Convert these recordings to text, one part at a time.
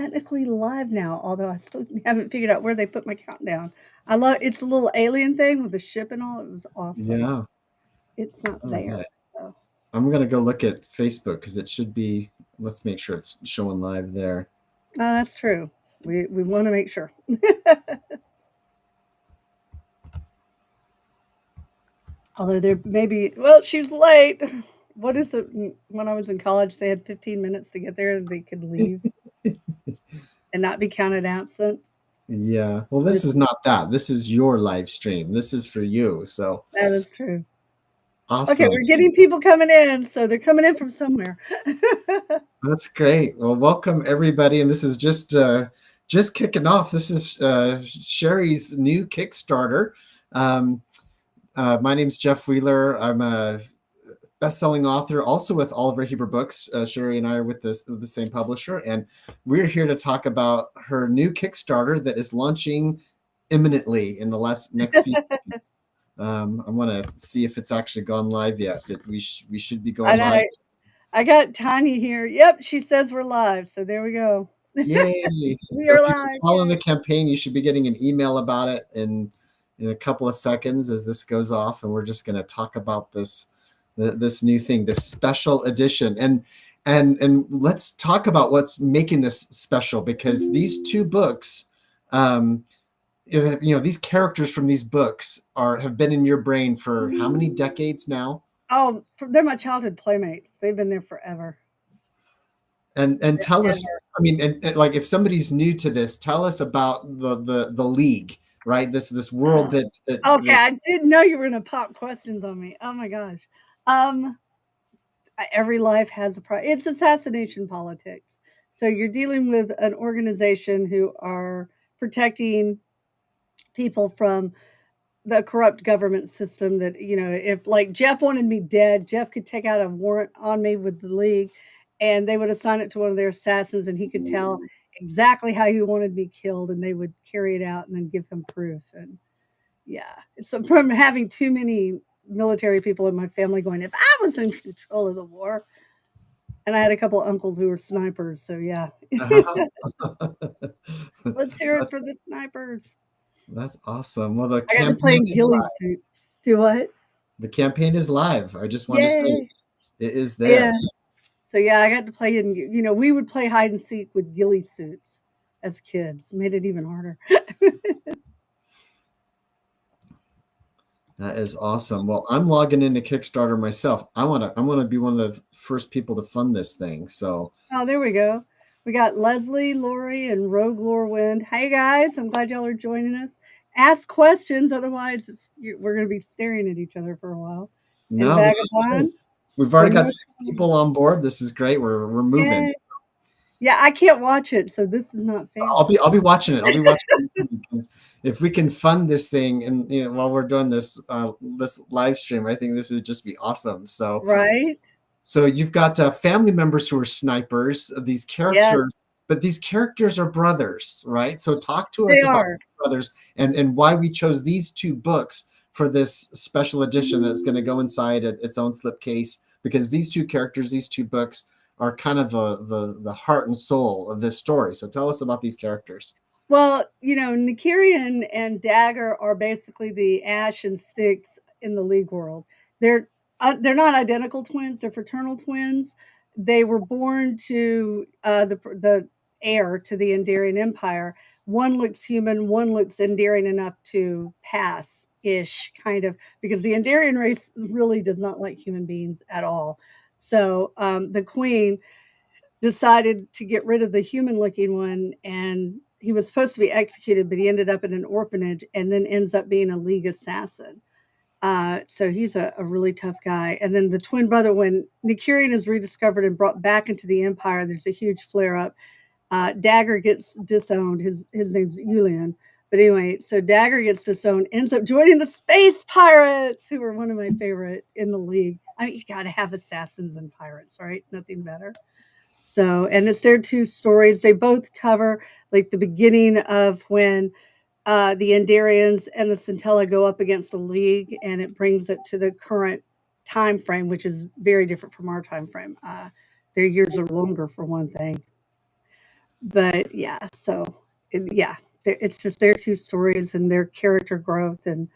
technically live now, although I still haven't figured out where they put my countdown. I love it's a little alien thing with the ship and all. It was awesome. Yeah. It's not Oh, there, yeah. so I'm gonna go look at Facebook because it should be. Let's make sure it's showing live there. oh, that's true. We want to make sure. Although there maybe well, she's late. What is it? When I was in college, they had 15 minutes to get there, and they could leave and not be counted absent. Yeah. Well, this This is not that. This is your live stream. This is for you. So that is true. Okay, awesome. we're getting people coming in, so they're coming in from somewhere. That's great. Well, welcome everybody, and this is just kicking off. This is Sherry's new Kickstarter. Um, my name's Jeff Wheeler. I'm a best-selling author, also with Oliver Huber Books. Sherry and I are with the same publisher, and we're here to talk about her new Kickstarter that is launching imminently in the next few seconds. I want to see if it's actually gone live yet, but we should be I going live. know. I got Tanya here. Yep, she says we're live, so there we go. Yay! We So are if you've been live. following Yay. the campaign, you should be getting an email about it in a couple of seconds as this goes off, and we're just going to talk about this new thing, this special edition, and let's talk about what's making this special because these two books, um, these characters from these books have been in your brain for how many decades now? Oh, they're my childhood playmates. They've been there forever. And tell us, Forever. I mean, and like if somebody's new to this, tell us about the league, right? This world Okay, that I didn't know you were gonna pop questions on me. Oh my gosh. Um, every life has a price. It's assassination politics. So you're dealing with an organization who are protecting people from the corrupt government system that, if like Jeff wanted me dead, Jeff could take out a warrant on me with the league and they would assign it to one of their assassins and he could tell exactly how he wanted me killed and they would carry it out and then give him proof. And yeah, it's from having too many military people in my family going, if I was in control of the war, and I had a couple of uncles who were snipers. So yeah, let's hear it for the snipers. that's awesome. Well, the I got to campaign play in is ghillie live. suits. Do what? The campaign is live. I just wanted to say Yay! it is Yeah. there. So yeah, I got to play in. We would play hide and seek with ghillie suits as kids. Made it even harder. That is awesome. Well, I'm logging into Kickstarter myself. I wanna be one of the first people to fund this thing. So Oh, there we go. We got Leslie, Lori, and Rogue Lorwind. Hey guys, I'm glad y'all are joining us. Ask questions, otherwise we're going to be staring at each other for a while. And no, this is great. Vagabond, We've the already got North. 6 people on board. This is great. We're moving. Yay! Yeah, I can't watch it, so this is not fair. I'll be watching it. I'll be watching it because if we can fund this thing and while we're doing this live stream, I think this would just be awesome. Right? So you've got family members who are snipers. These Yes, characters, but these characters are brothers, right? So talk to they us about are. brothers and why we chose these two books for this special edition that's going to go inside its own slipcase because these two characters, these two books are kind of the heart and soul of this story. So tell us about these characters. Well, Nikirian and Dagger are basically the Ash and Styx in the League world. They're they're not identical twins; they're fraternal twins. They were born to the heir to the Endarian Empire. One looks human, one looks Endarian enough to pass ish, kind of, because the Endarian race really does not like human beings at all. So the Queen decided to get rid of the human looking one and he was supposed to be executed, but he ended up in an orphanage and then ends up being a league assassin. So he's a really tough guy. And then the twin brother, when Nikirian is rediscovered and brought back into the Empire, there's a huge flare up. Dagger gets disowned. His name's Yulian. But anyway, so Dagger gets disowned, ends up joining the space pirates, who are one of my favorite in the league. I mean, you got to have assassins and pirates, right? Nothing better. So, and it's their two stories. They both cover like the beginning of when the Endarians and the Centella go up against the League, and it brings it to the current time frame, which is very different from our time frame. Their years are longer, for one thing. But yeah, so yeah, it's just their two stories and their character growth. And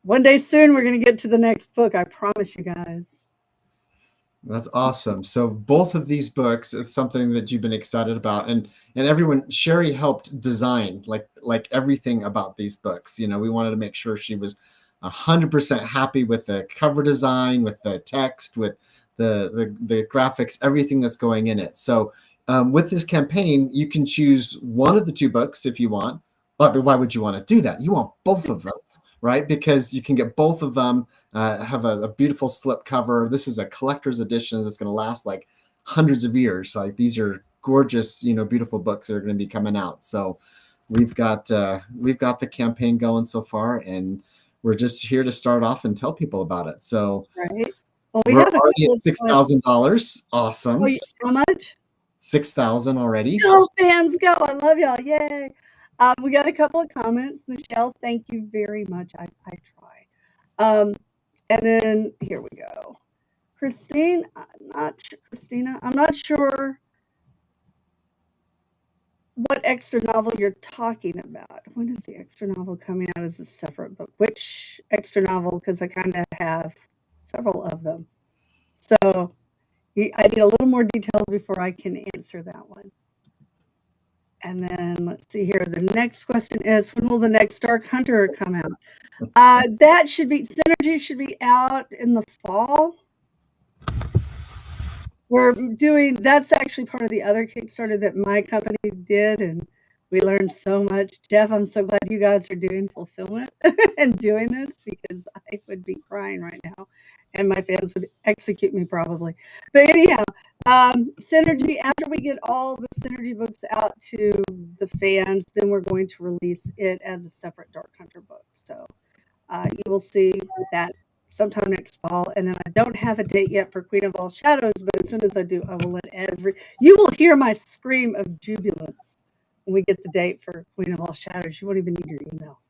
one day soon, we're going to get to the next book. I promise you guys. That's awesome. So both of these books is something that you've been excited about, and everyone, Sherry helped design like everything about these books. You know, we wanted to make sure she was 100% happy with the cover design, with the text, with the graphics, everything that's going in it. So with this campaign, you can choose one of the two books if you want. But why would you want to do that? You want both of them, right? Because you can get both of them, have a beautiful slip cover. This is a collector's edition that's going to last like hundreds of years. Like these are gorgeous, you know, beautiful books that are going to be coming out. So we've got the campaign going so far, and we're just here to start off and tell people about it. So Right. Well, we we're have a already couple at of $6,000. oh, Awesome. how much? 6,000 already. Go fans, go! I love y'all. Yay! We got a couple of comments. Michelle, thank you very much. I try. And then here we go. Christina, I'm not sure what extra novel you're talking about. When is the extra novel coming out as a separate book? Which extra novel? Because I kind of have several of them. So I need a little more details before I can answer that one. And then let's see here. The next question is, when will the next Dark Hunter come out? That should be Synergy should be out in the fall. We're doing that's actually part of the other Kickstarter that my company did, and we learned so much. Jeff, I'm so glad you guys are doing fulfillment and doing this because I would be crying right now, and my fans would execute me probably. But anyhow, Synergy, after we get all the Synergy books out to the fans, then we're going to release it as a separate Dark Hunter book. So you will see that sometime next fall. And then I don't have a date yet for Queen of All Shadows, but as soon as I do, I will let you will hear my scream of jubilance when we get the date for Queen of All Shadows. You won't even need your email.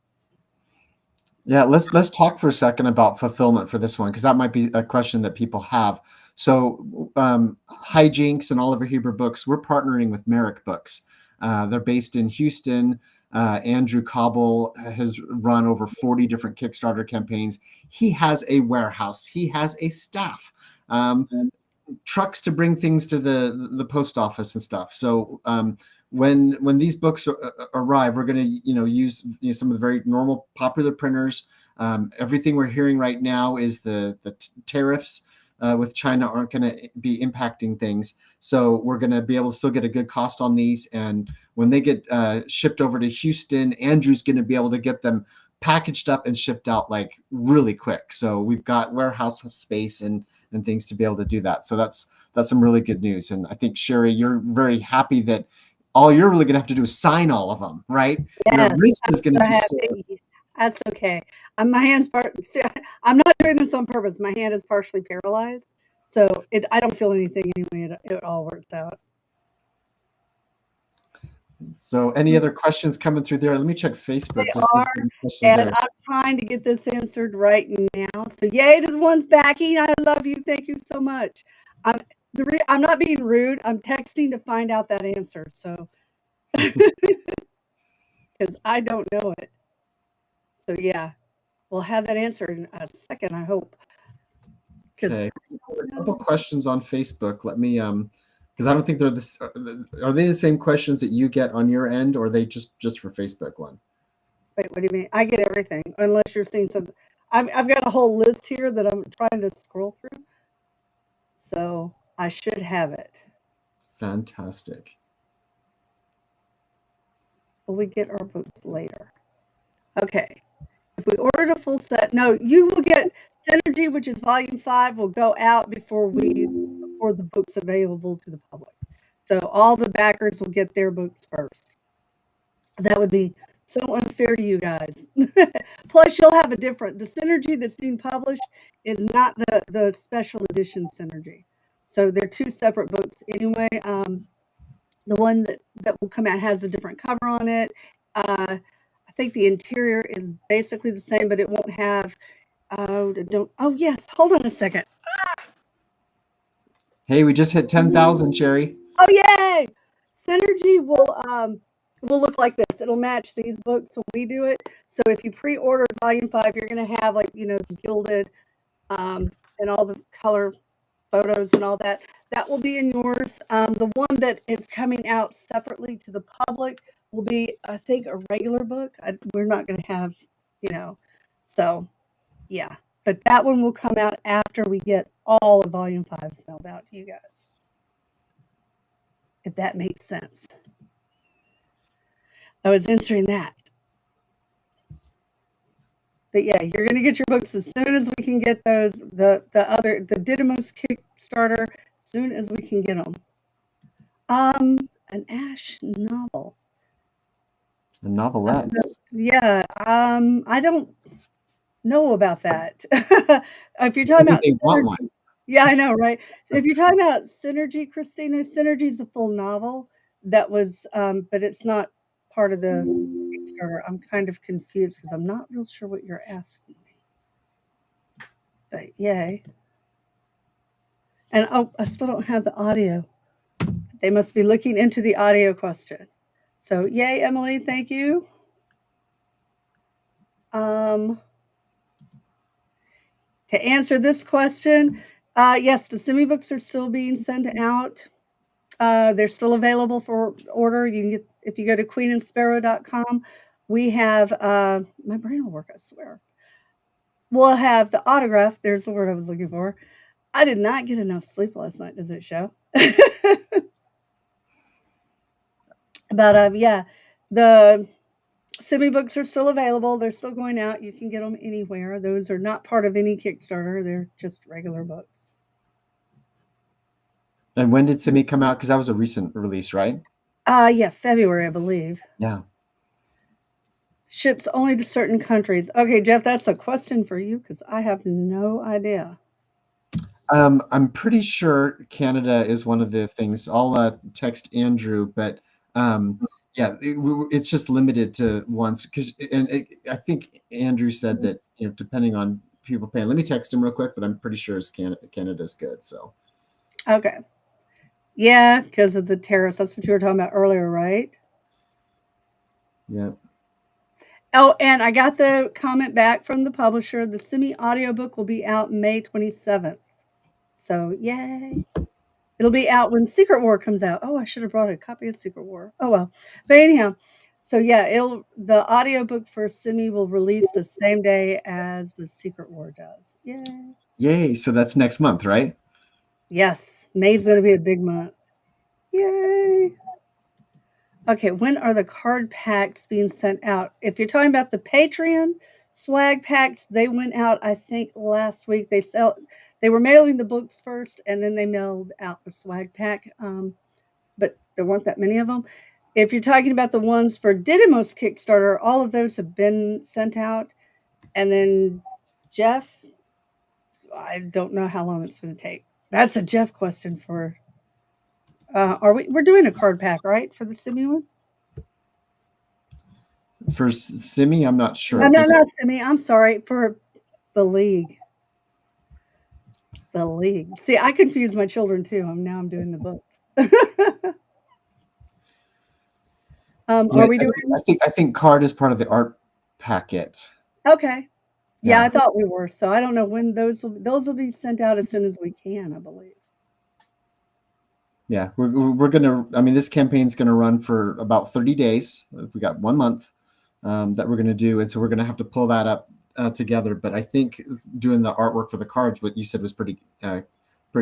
Yeah, let's talk for a second about fulfillment for this one, because that might be a question that people have. So, Hijinks and Oliver Huber Books, we're partnering with Merrick Books. They're based in Houston. Andrew Cobble has run over 40 different Kickstarter campaigns. He has a warehouse. He has a staff. Trucks to bring things to the post office and stuff. So when these books arrive, we're going to use some of the very normal popular printers. Everything we're hearing right now is the tariffs with China aren't going to be impacting things. So we're going to be able to still get a good cost on these. And when they get shipped over to Houston, Andrew's going to be able to get them packaged up and shipped out like really quick. So we've got warehouse space and things to be able to do that. So that's some really good news. And I think, Sherry, you're very happy that all you're really going to have to do is sign all of them, right? Your Yes, wrist is going to I be have sore. that's okay. My hand's I'm not doing this on purpose. My hand is partially paralyzed, so I don't feel anything anyway. It all works out. So any other questions coming through there? Let me check They Facebook just to see are, any questions and there. I'm trying to get this answered right now. So yay to the ones backing. I love you. Thank you so much. I'm I'm not being rude. I'm texting to find out that answer. So because I don't know it. So yeah, we'll have that answer in a second. I hope because Okay, I a don't couple know. questions on Facebook. Let me because I don't think they're this. Are they the same questions that you get on your end, or are they just for Facebook one? Wait, what do you mean? I get everything unless you're seeing some. I've got a whole list here that I'm trying to scroll through. So I should have it. Fantastic. But we get our books later. Okay. If we ordered a full set, no, you will get Synergy, which is volume 5, will go out before the book's available to the public. So all the backers will get their books first. That would be so unfair to you guys. Plus, you'll have the Synergy that's being published is not the special edition Synergy. So they're two separate books anyway. The one that will come out has a different cover on it. I think the interior is basically the same, but it won't have. Oh, don't. Oh, yes. Hold on a second. Hey, we just hit 10,000, Sherry. Oh, yay! Synergy will look like this. It'll match these books when we do it. So if you pre-order volume 5, you're going to have like the gilded and all the color photos and all that. That will be in yours. The one that is coming out separately to the public will be, I think, a regular book. We're not going to have, you know, so yeah. But that one will come out after we get all of Volume 5 spelled out to you guys. If that makes sense. I was answering that. But yeah, you're going to get your books as soon as we can get those. The Didymos Kickstarter, as soon as we can get them. An Ash novel. A novelette. Yeah, I don't know about that. If you're talking Maybe about they want one. synergy, yeah, I know, right? So if you're talking about Synergy, Christina, Synergy is a full novel that was, but it's not part of the Kickstarter. I'm kind of confused because I'm not real sure what you're asking me. But yay. And oh, I still don't have the audio. They must be looking into the audio question. So yay, Emily, thank you. To answer this question, yes, the Simi books are still being sent out. They're still available for order. You can get if you go to queenandsparrow.com. We have my brain will work, I swear. We'll have the autograph. There's the word I was looking for. I did not get enough sleep last night. Does it show? But yeah, the Simi books are still available. They're still going out. You can get them anywhere. Those are not part of any Kickstarter. They're just regular books. And when did Simi come out? Because that was a recent release, right? Yeah, February, I believe. Yeah. Ships only to certain countries. Okay, Jeff, that's a question for you because I have no idea. I'm pretty sure Canada is one of the things. I'll text Andrew, but yeah, it's just limited to once. Because I think Andrew said that depending on people paying. Let me text him real quick, but I'm pretty sure Canada's good. So Okay. Yeah, because of the tariffs. That's what you were talking about earlier, right? yeah. Oh, and I got the comment back from the publisher. The Simi audiobook will be out May 27th. So, yay. It'll be out when Secret War comes out. Oh, I should have brought a copy of Secret War. Oh well. But anyhow, so yeah, the audiobook for Simi will release the same day as the Secret War does. Yay. Yay! So that's next month, right? Yes. May's gonna be a big month. Yay. Okay, when are the card packs being sent out? If you're talking about the Patreon swag packs, they went out I think last week. They were mailing the books first and then they mailed out the swag pack. But there weren't that many of them. If you're talking about the ones for Didymos Kickstarter, all of those have been sent out. And then Jeff, I don't know how long it's going to take. That's a Jeff question for. We're doing a card pack, right, for the Simi one? For Simi, I'm not sure. No, not Simi. I'm sorry for the league. The league. See, I confuse my children too. I'm doing the books. Yeah, Are we doing? I think card is part of the art packet. Okay. Yeah, Yeah. I thought we were. So I don't know when those will be sent out as soon as we can, I believe. Yeah, we're gonna. I mean, this campaign's gonna run for about 30 days. We got 1 month that we're gonna do, and so we're gonna have to pull that up together. But I think doing the artwork for the cards, what you said was pretty Oh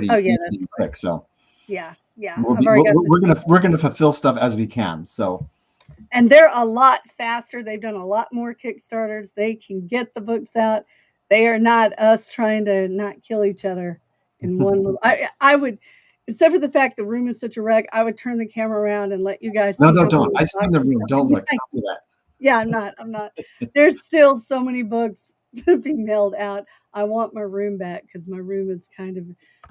yeah, easy that's and quick. So yeah. I've already got we're gonna fulfill stuff as we can. So and they're a lot faster. They've done a lot more Kickstarters. They can get the books out. They are not us trying to not kill each other in one little. I would, except for the fact the room is such a wreck. I would turn the camera around and let you guys no, see how don't. many I see in the boxes. room. Don't look. Don't do that. Yeah, I'm not. There's still so many books to be mailed out. I want my room back because my room is kind of.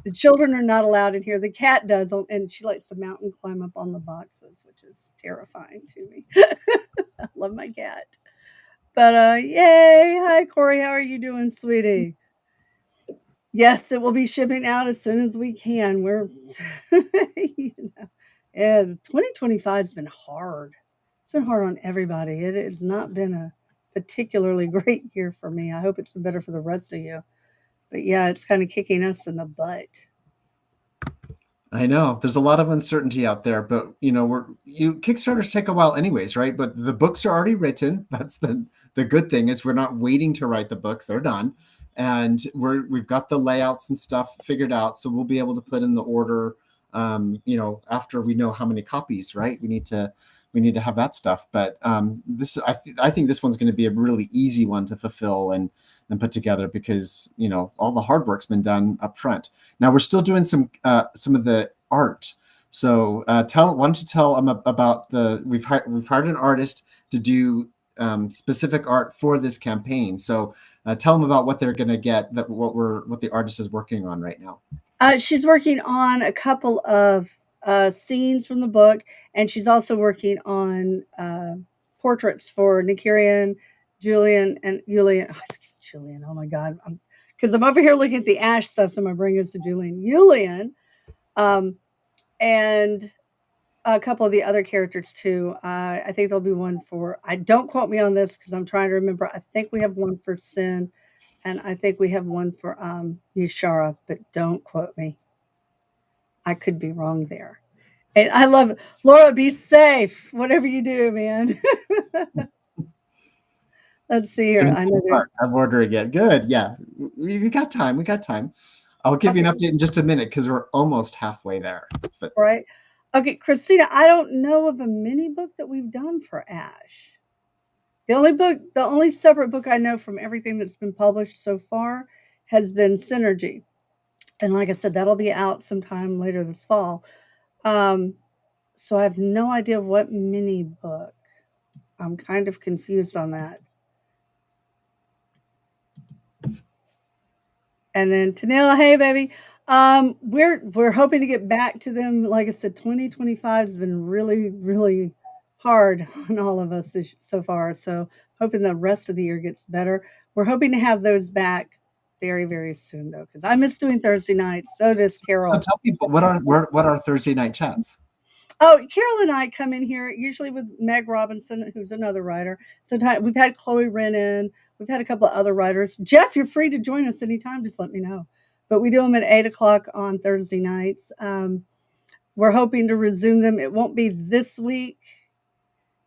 The children are not allowed in here. The cat does, and she likes to mountain climb up on the boxes, which is terrifying to me. I love my cat. But yay! Hi, Corey. How are you doing, sweetie? Yes, it will be shipping out as soon as we can. We're, you know, And 2025 has been hard. It's been hard on everybody. It has not been a particularly great year for me. I hope it's been better for the rest of you. But yeah, it's kind of kicking us in the butt. I know there's a lot of uncertainty out there, but Kickstarters take a while anyways, right? But the books are already written. That's the good thing is we're not waiting to write the books; they're done, and we've got the layouts and stuff figured out, so we'll be able to put in the order. After we know how many copies, right? We need to have that stuff. But I think this one's going to be a really easy one to fulfill and put together because all the hard work's been done up front. Now we're still doing some of the art. So why don't you tell them about we've hired an artist to do specific art for this campaign. So tell them about what they're going to get, what the artist is working on right now. She's working on a couple of scenes from the book, and she's also working on portraits for Nikirian, Julian, and Julian. Oh, Julian, oh my God. Because I'm over here looking at the Ash stuff, so my brain goes to Julian. Julian, um, and a couple of the other characters too. I think there'll be one for, I don't quote me on this because I'm trying to remember. I think we have one for Sin, and I think we have one for Yashara, but don't quote me. I could be wrong there. And I love it. Laura, be safe. Whatever you do, man. Let's see here. I know there. I'm ordering it. Good. Yeah. We got time. We got time. I'll give you Okay, an update in just a minute because we're almost halfway there. But all right. Okay, Christina, I don't know of a mini book that we've done for Ash. The only separate book I know from everything that's been published so far has been Synergy. And like I said, that'll be out sometime later this fall. Um, so I have no idea what mini book. I'm kind of confused on that. And then Tanila, hey baby. We're hoping to get back to them. Like I said, 2025 has been really, really hard on all of us so far. So hoping the rest of the year gets better. We're hoping to have those back very, very soon though, because I miss doing Thursday nights. So does so Carol. tell people what are Thursday night chats? Oh, Carol and I come in here usually with Meg Robinson, who's another writer. Sometimes we've had Chloe Renan. We've had a couple of other writers. Jeff, you're free to join us anytime. Just let me know. But we do them at 8 o'clock on Thursday nights. We're hoping to resume them. It won't be this week.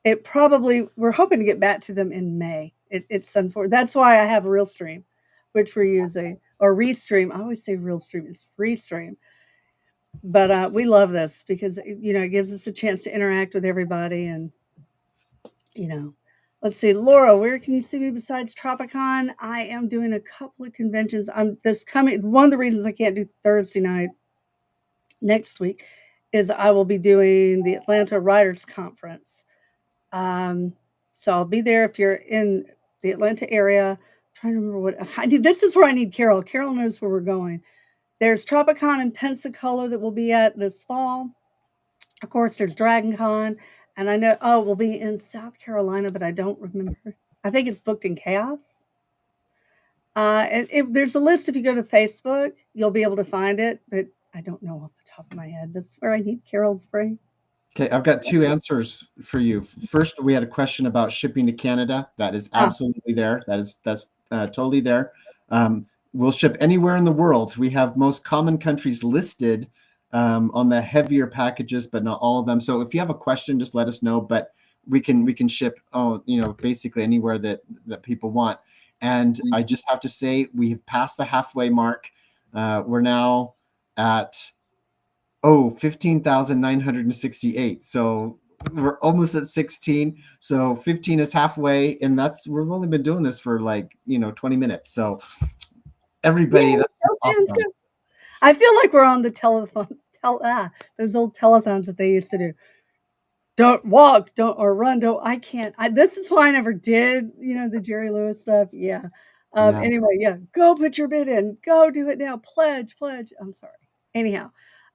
We're hoping to get back to them in May. It's unfortunate. That's why I have Realstream, which we're using, or Restream. I always say Realstream. It's Freestream. But we love this because it gives us a chance to interact with everybody. And you know let's see, Laura, where can you see me besides Tropicon? I am doing a couple of conventions. I'm this coming One of the reasons I can't do Thursday night next week is I will be doing the Atlanta Writers Conference. um, so I'll be there if you're in the Atlanta area. I'm trying to remember what I need. This is where I need Carol knows where we're going. There's Tropicon in Pensacola that we'll be at this fall. Of course, there's Dragon Con, and I know, oh, we'll be in South Carolina, but I don't remember. I think it's booked in Chaos. And if there's a list, if you go to Facebook, you'll be able to find it, but I don't know off the top of my head. That's where I need Carol's brain. Okay, I've got two answers for you. First, we had a question about shipping to Canada. That is Ah, absolutely there. That's totally there. We'll ship anywhere in the world. We have most common countries listed on the heavier packages, but not all of them. So if you have a question, just let us know. But we can ship basically anywhere that people want. And I just have to say we have passed the halfway mark. We're now at 15,968. So we're almost at 16. So 15 is halfway, and we've only been doing this for 20 minutes. So yeah, everybody, that's just awesome. I feel like we're on the telephone, those old telethons that they used to do. Don't walk, don't or run, don't. I can't. This is why I never did, the Jerry Lewis stuff. Yeah. Yeah. Anyway, yeah. Go put your bid in. Go do it now. Pledge, pledge. I'm sorry. Anyhow,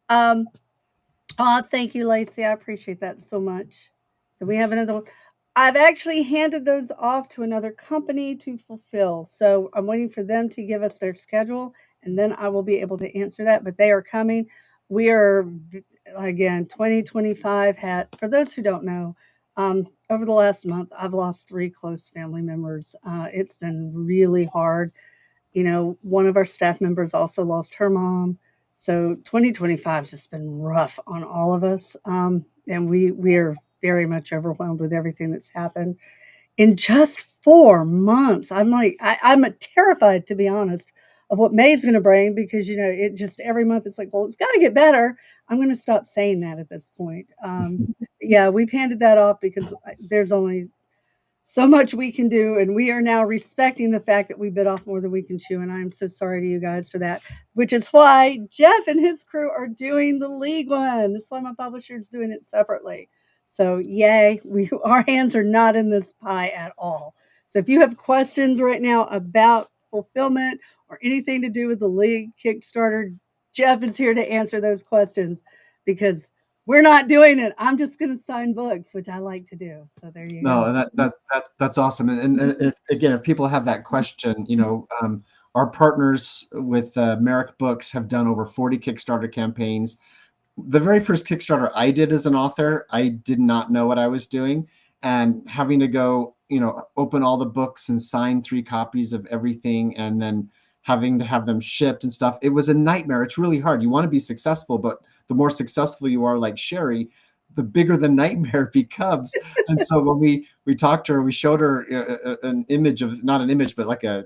um, thank you, Lacey. I appreciate that so much. Do we have another one? I've actually handed those off to another company to fulfill. So I'm waiting for them to give us their schedule, and then I will be able to answer that. But they are coming. we are again 2025 had, for those who don't know, over the last month I've lost three close family members. It's been really hard. You know, one of our staff members also lost her mom. So 2025 has just been rough on all of us. And we are very much overwhelmed with everything that's happened in just 4 months. I'm like, I'm terrified, to be honest, of what May's going to bring, because, you know, it just every month it's like, well, it's got to get better. I'm going to stop saying that at this point. Yeah, we've handed that off because there's only so much we can do, and we are now respecting the fact that we bit off more than we can chew, and I'm so sorry to you guys for that, which is why Jeff and his crew are doing the league one. That's why my publisher is doing it separately. So yay, our hands are not in this pie at all. So if you have questions right now about fulfillment or anything to do with the league Kickstarter, Jeff is here to answer those questions, because we're not doing it. I'm just going to sign books, which I like to do. So there you go. No, that's awesome. And if, again, if people have that question, our partners with Merrick Books have done over 40 Kickstarter campaigns. The very first Kickstarter I did as an author, I did not know what I was doing, and having to go, open all the books and sign 3 copies of everything, and then having to have them shipped and stuff. It was a nightmare. It's really hard. You want to be successful, but the more successful you are, like Sherry, the bigger the nightmare becomes. And so when we talked to her, we showed her an image of, not an image, but like a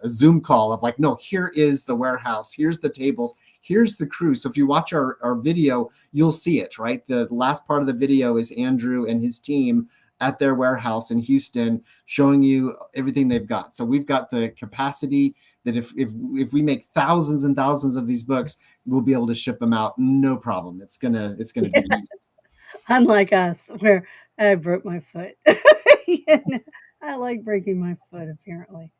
Zoom call of like, no, here is the warehouse, here's the tables, here's the crew. So if you watch our video, you'll see it, right? The last part of the video is Andrew and his team at their warehouse in Houston, showing you everything they've got. So we've got the capacity that if we make thousands and thousands of these books, we'll be able to ship them out, no problem. It's gonna be easy. Unlike us, where I broke my foot. I like breaking my foot, apparently.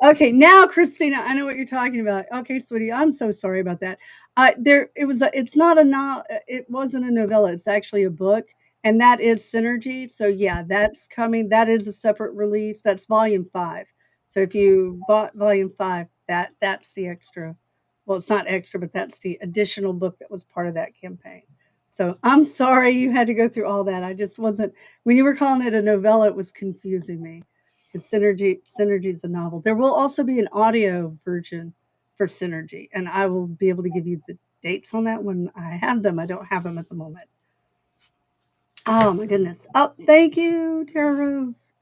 Okay, now Christina, I know what you're talking about. Okay, sweetie, I'm so sorry about that. It's not a no, it wasn't a novella. It's actually a book, and that is Synergy. So yeah, that's coming. That is a separate release. That's volume 5. So if you bought volume 5, that's the extra. Well, it's not extra, but that's the additional book that was part of that campaign. So I'm sorry you had to go through all that. I just wasn't, when you were calling it a novella, it was confusing me. Because Synergy is a novel. There will also be an audio version for Synergy, and I will be able to give you the dates on that when I have them. I don't have them at the moment. Oh my goodness. Oh, thank you, Tara Rose.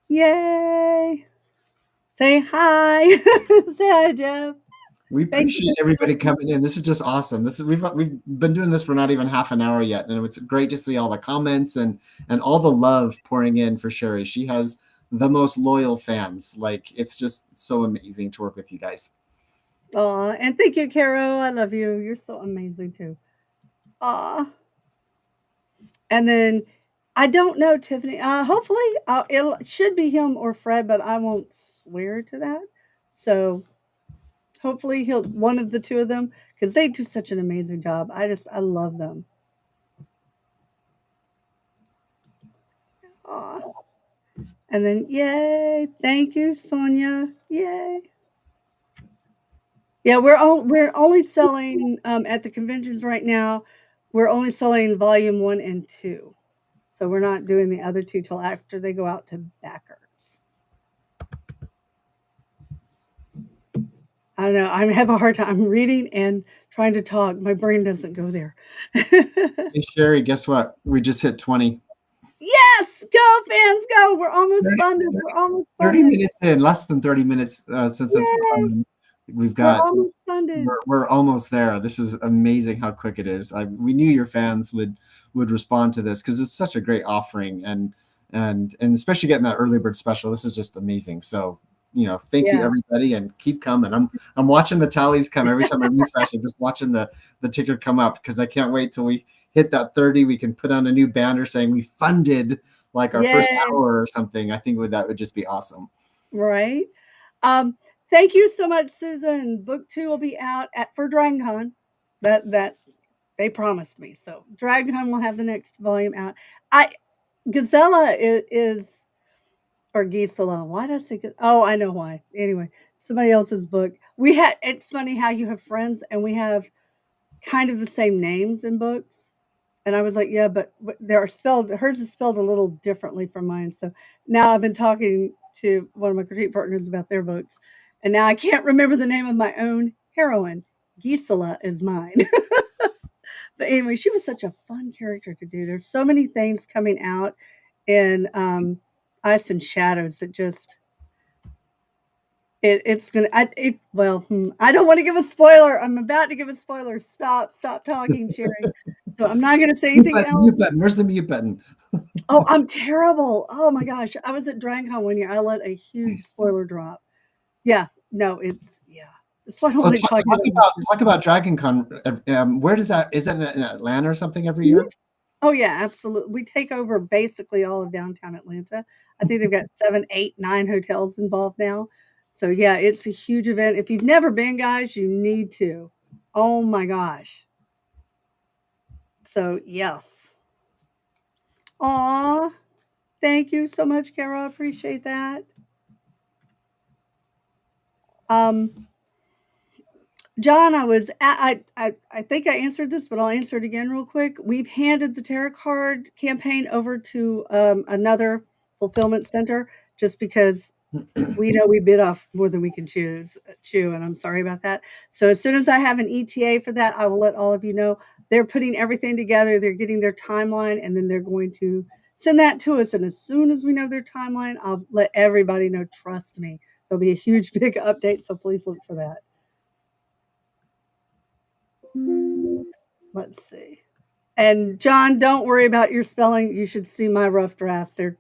Yay. Say hi. Say hi, Jeff. We Thank you. appreciate everybody coming in. This is just awesome. This is we've been doing this for not even half an hour yet, and it's great to see all the comments and all the love pouring in for Sherry. She has the most loyal fans. Like, it's just so amazing to work with you guys. Aw, and thank you, Caro. I love you. You're so amazing too. Aw. And then I don't know, Tiffany. Hopefully, it should be him or Fred, but I won't swear to that. So hopefully, he'll one of the two of them, because they do such an amazing job. I love them. Aw. And then, yay! Thank you, Sonia. Yay! Yeah, we're only selling at the conventions right now. We're only selling volume 1 and 2. So we're not doing the other 2 till after they go out to backers. I don't know. I have a hard time. I'm reading and trying to talk. My brain doesn't go there. Hey, Sherry, guess what? We just hit 20. Yes, go fans, go! We're almost 30, funded. We're almost 30 funded. minutes in, less than 30 minutes since this Yay! time. We've We're got almost funded. we're almost there. This is amazing how quick it is. We knew your fans would respond to this because it's such a great offering, and especially getting that early bird special. This is just amazing. So, thank you Yeah. everybody, and keep coming. I'm watching the tallies come every time I refresh. I'm just watching the ticker come up because I can't wait till we hit that 30. We can put on a new banner saying we funded like our first Yay! hour or something. I think that would just be awesome. Right. Um, Thank you so much, Susan. Book 2 will be out for DragonCon. That they promised me. So DragonCon will have the next volume out. I Gazella is or Gisela. Why did I say? Oh, I know why. Anyway, somebody else's book. We had. It's funny how you have friends, and we have kind of the same names in books. And I was like, yeah, but they're spelled, hers is spelled a little differently from mine. So now I've been talking to one of my critique partners about their books. And now I can't remember the name of my own heroine. Gisela is mine. But anyway, she was such a fun character to do. There's so many things coming out in Ice and Shadows that just it's gonna. I don't want to give a spoiler. I'm about to give a spoiler. Stop talking, Sherry. So I'm not going to say Mute anything button, else. mute button. Where's the mute button? Oh, I'm terrible. Oh my gosh, I was at DragonCon one year. I let a huge spoiler drop. Yeah, no, it's yeah. That's why I don't Oh, like talking about my stuff. talk about Dragon Con. Where does that, is that in Atlanta or something every year? Oh yeah, absolutely. We take over basically all of downtown Atlanta. I think they've got 7, 8, 9 hotels involved now. So yeah, it's a huge event. If you've never been, guys, you need to. Oh my gosh. So yes. Aw, thank you so much, Carol. I appreciate that. Um, John, I think I answered this, but I'll answer it again real quick. We've handed the tarot card campaign over to another fulfillment center just because we know we bit off more than we can chew, and I'm sorry about that. So as soon as I have an ETA for that, I will let all of you know. They're putting everything together. They're getting their timeline, and then they're going to send that to us. And as soon as we know their timeline, I'll let everybody know. Trust me, there'll be a huge, big update. So please look for that. Let's see. And John, don't worry about your spelling. You should see my rough drafts. They're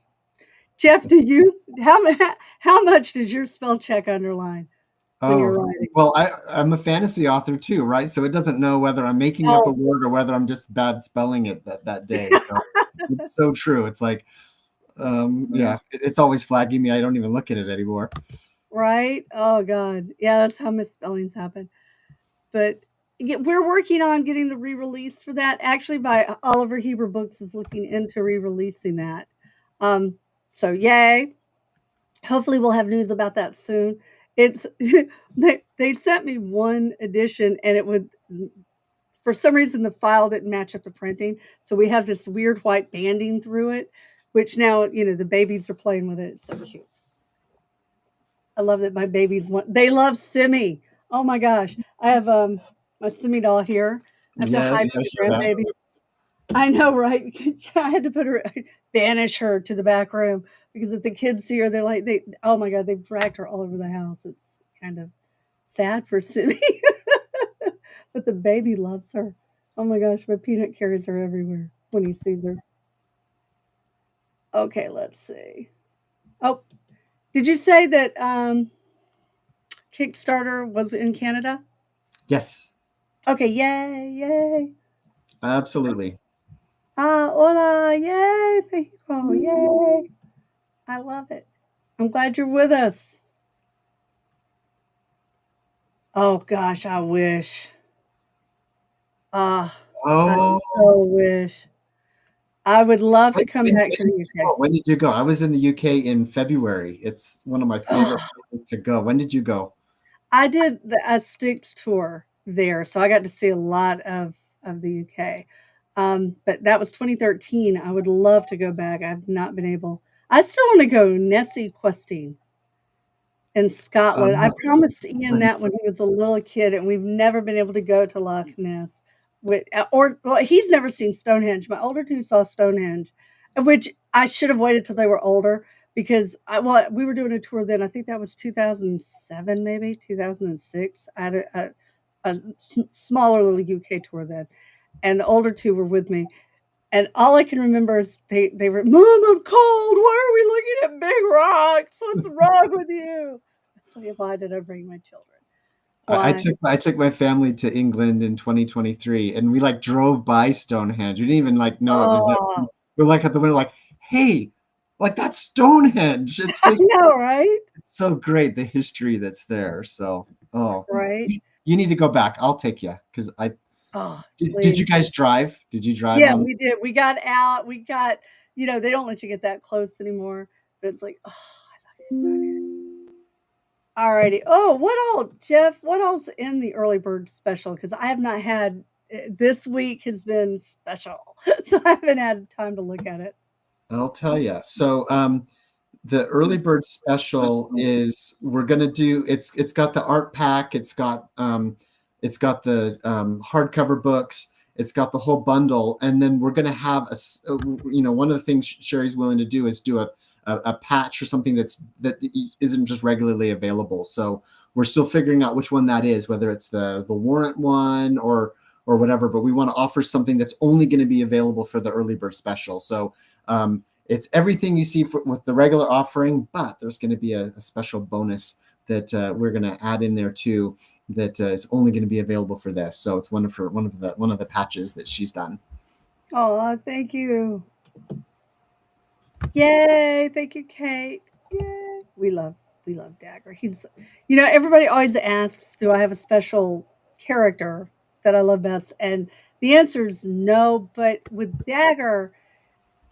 Jeff. Do you how much does your spell check underline when you're Oh, writing? well, I'm a fantasy author too, right? So it doesn't know whether I'm making up a Oh, word or whether I'm just bad spelling it that day. So it's so true. It's like, yeah, it's always flagging me. I don't even look at it anymore. right? Oh god. Yeah, that's how misspellings happen. But we're working on getting the re-release for that. Actually, by Oliver Heber Books is looking into re-releasing that. Um, so yay. Hopefully we'll have news about that soon. It's they sent me one edition and it would for some reason the file didn't match up to printing. So we have this weird white banding through it, which now, the babies are playing with it. It's so cute. I love that my babies want they love Simi. Oh my gosh. I have my Simi doll here. I have to Yes, hide you from gotta the show that. grandbaby. I know, right? I had to put her banish her to the back room because if the kids see her, they're like they oh my god, they've dragged her all over the house. It's kind of sad for Simi. But the baby loves her. Oh my gosh, my peanut carries her everywhere when he sees her. Okay, let's see. Oh, did you say that Kickstarter was in Canada? Yes, Okay, yay, yay. absolutely. Ah, hola, yay, Mexico, yay. I love it. I'm glad you're with us. Oh gosh, I wish. Ah, I Oh, so wish. I would love to come back when to did the you UK. go? When did you go? I was in the UK in February. It's one of my favorite places to go. When did you go? I did a Styx tour there, so I got to see a lot of the UK. But that was 2013. I would love to go back. I've not been able. I still want to go Nessie questing in Scotland. I promised Ian that when he was a little kid, and we've never been able to go to Loch Ness. He's never seen Stonehenge. My older two saw Stonehenge, which I should have waited till they were older because we were doing a tour then. I think that was 2007, maybe 2006. I had a smaller little UK tour then, and the older two were with me. And all I can remember is they were, Mom, I'm cold. Why are we looking at big rocks? What's wrong with you? So why did I bring my children? Why? I took my family to England in 2023, and we like drove by Stonehenge. We didn't even like know it was there. Oh, We're like at the window, like, hey, like that's Stonehenge. It's I just know, right? it's so great the history that's there. So, oh, Right? you need to go back. I'll take you because I Oh, did. You please. guys drive? Did you drive Yeah, on? we did. We got out. They don't let you get that close anymore. But it's like, oh, I love you, Stonehenge. Alrighty. Oh, what else, Jeff? What else in the early bird special? Because I have not had. this week has been special, so I haven't had time to look at it. I'll tell you. So the early bird special is we're going to do it's got the art pack, it's got the hardcover books, it's got the whole bundle, and then we're going to have one of the things Sherry's willing to do is do a patch or something that isn't just regularly available. So we're still figuring out which one that is, whether it's the warrant one or whatever, but we want to offer something that's only going to be available for the early bird special. So it's everything you see with the regular offering, but there's going to be a special bonus that we're going to add in there too. That is only going to be available for this. So it's one of the patches that she's done. Oh, thank you! Yay! Thank you, Kate. Yay! We love Dagger. He's, everybody always asks, do I have a special character that I love best? And the answer is no. But with Dagger,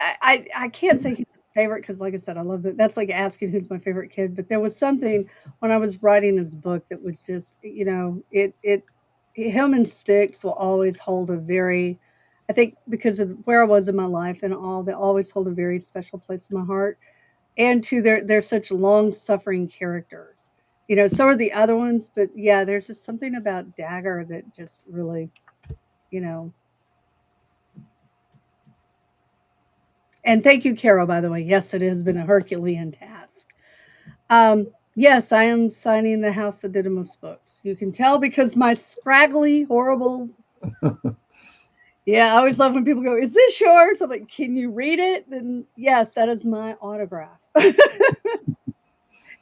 I can't say he's a favorite because, like I said, I love that. That's like asking who's my favorite kid. But there was something when I was writing this book that was just, him and Sticks will always hold a very, I think because of where I was in my life and all, they always hold a very special place in my heart. And two, they're such long suffering characters. So are the other ones, but yeah, there's just something about Dagger that just really, you know, and thank you, Carol, by the way. Yes, it has been a Herculean task. Yes, I am signing the House of Didymus books. You can tell because my scraggly, horrible. Yeah, I always love when people go, "Is this yours?" I'm like, "Can you read it?" Then yes, that is my autograph.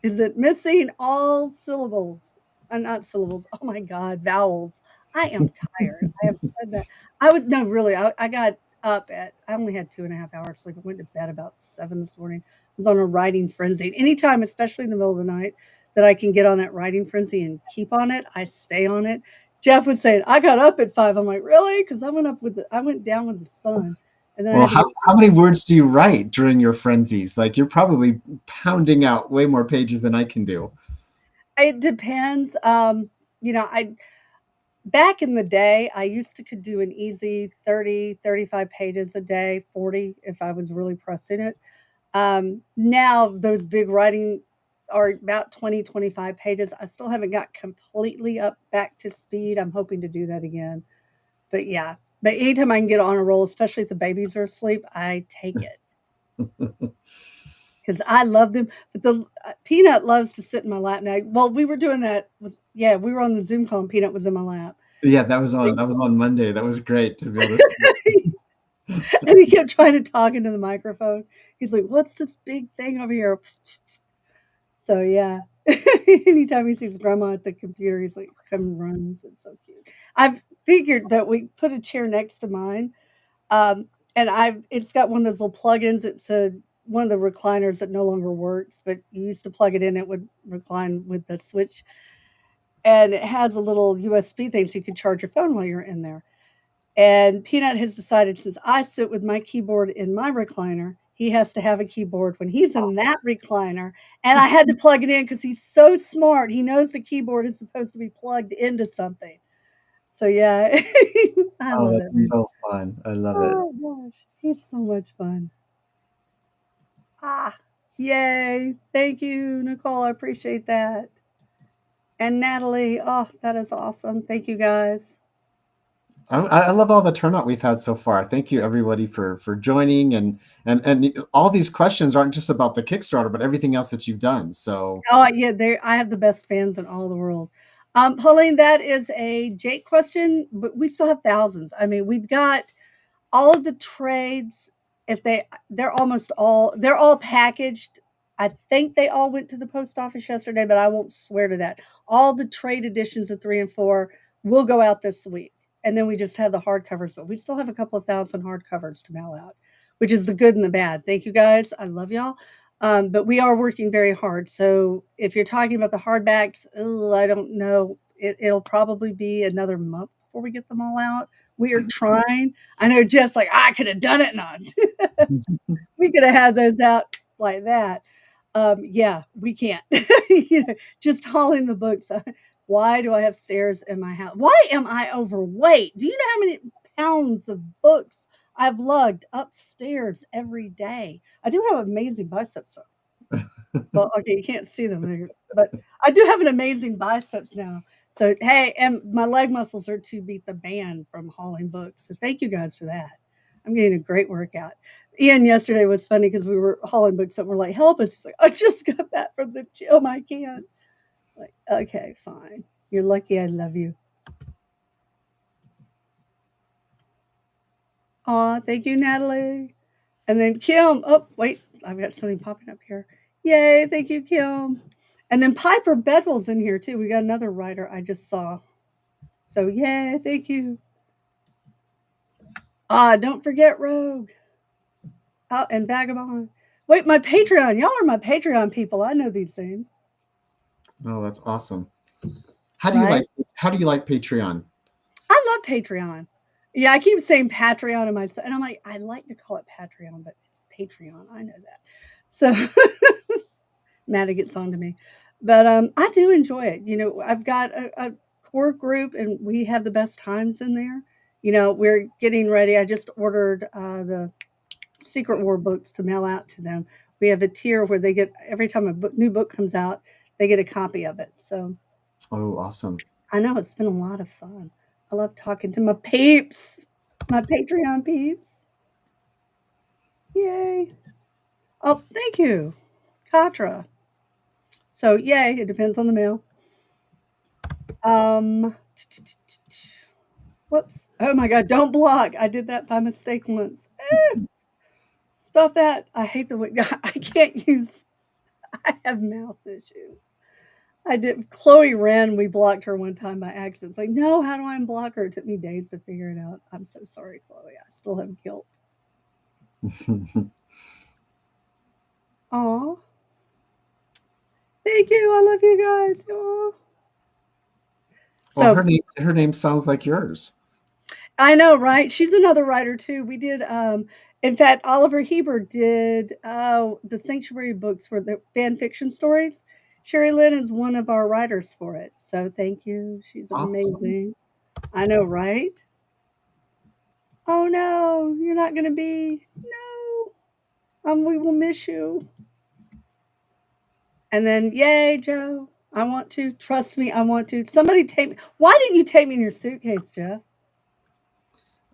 Is it missing all syllables? Not syllables. Oh my God, vowels. I am tired. I have said that. I was no, really. I got up at. I only had 2.5 hours sleep. I went to bed about 7 this morning. I was on a writing frenzy. Anytime, especially in the middle of the night, that I can get on that writing frenzy and keep on it, I stay on it. Jeff would say, "I got up at 5." I'm like, "Really?" Because I went down with the sun, and then I Well, had to how, get. how many words do you write during your frenzies? Like you're probably pounding out way more pages than I can do. It depends. I back in the day, I used to could do an easy 30, 35 pages a day, 40 if I was really pressing it. Now those big writing are about 20, 25 pages. I still haven't got completely up back to speed. I'm hoping to do that again. But yeah, but anytime I can get on a roll, especially if the babies are asleep, I take it because I love them. But the Peanut loves to sit in my lap now. Well, we were doing that with, yeah, we were on the Zoom call and Peanut was in my lap. Yeah, that was on Monday. That was great to be able to. And he kept trying to talk into the microphone. He's like, "What's this big thing over here?" So yeah, anytime he sees Grandma at the computer, he's like, "Come and runs." It's so cute. I've figured that we put a chair next to mine, and it's got one of those little plugins. It's a one of the recliners that no longer works, but you used to plug it in, it would recline with the switch, and it has a little USB thing so you can charge your phone while you're in there. And Peanut has decided since I sit with my keyboard in my recliner, he has to have a keyboard when he's in that recliner. And I had to plug it in because he's so smart. He knows the keyboard is supposed to be plugged into something. So yeah, I Oh, love it. that's so fun. I love it. Oh gosh, he's so much fun. Ah, yay! Thank you, Nicole. I appreciate that. And Natalie, oh, that is awesome. Thank you guys. I love all the turnout we've had so far. Thank you everybody for joining and all these questions aren't just about the Kickstarter, but everything else that you've done. So Oh, yeah, they I have the best fans in all the world. Pauline, that is a Jake question, but we still have thousands. I mean, we've got all of the trades, if they're all packaged. I think they all went to the post office yesterday, but I won't swear to that. All the trade editions of 3 and 4 will go out this week. And then we just have the hardcovers, but we still have a couple of thousand hardcovers to mail out, which is the good and the bad. Thank you guys. I love y'all. But we are working very hard. So if you're talking about the hardbacks, I don't know. It'll probably be another month before we get them all out. We are trying. I know Jeff's like, I could have done it not. We could have had those out like that. Yeah, we can't. Just hauling the books. Why do I have stairs in my house? Why am I overweight? Do you know how many pounds of books I've lugged upstairs every day? I do have amazing biceps though. Well, okay, you can't see them, but I do have an amazing biceps now. So hey, and my leg muscles are to beat the band from hauling books. So thank you guys for that. I'm getting a great workout. Ian yesterday was funny because we were hauling books up. We're like, help us. He's like, I just got back from the gym. I can't. Like, okay, fine. You're lucky I love you. Aw, thank you, Natalie. And then Kim. Oh, wait, I've got something popping up here. Yay, thank you, Kim. And then Piper Bedwell's in here too. We got another writer I just saw. So yay, thank you. Don't forget Rogue. Oh, and Vagabond. Wait, my Patreon. Y'all are my Patreon people. I know these things. Oh, that's awesome. Right? How do you like Patreon? I love Patreon. Yeah, I keep saying Patreon in my and I'm like, I like to call it Patreon, but it's Patreon. I know that. So Maddie gets on to me. But I do enjoy it. You know, I've got a core group and we have the best times in there. You know, we're getting ready. I just ordered the Secret War books to mail out to them. We have a tier where they get every time a new book comes out, they get a copy of it. So Oh, awesome. I know it's been a lot of fun. I love talking to my peeps, my Patreon peeps. Yay. Oh, thank you, Katra. So, yay, it depends on the mail. Um, whoops. Oh my God, don't block. I did that by mistake once. Stop that. I hate the way I can't use, I have mouse issues. I did. Chloe ran. We blocked her one time by accident. It's like, no, how do I unblock her? It took me days to figure it out. I'm so sorry, Chloe. I still have guilt. Aw. Thank you. I love you guys. Aw. Well, So her name sounds like yours. I know, right? She's another writer too. We did in fact Oliver Hebert did the Sanctuary books for the fan fiction stories. Sherry Lynn is one of our writers for it. So thank you. She's Awesome. amazing. I know, right? Oh no, you're not gonna be no. We will miss you. And then yay, Joe. I want to. Trust me, I want to. Somebody take me. Why didn't you take me in your suitcase, Jeff?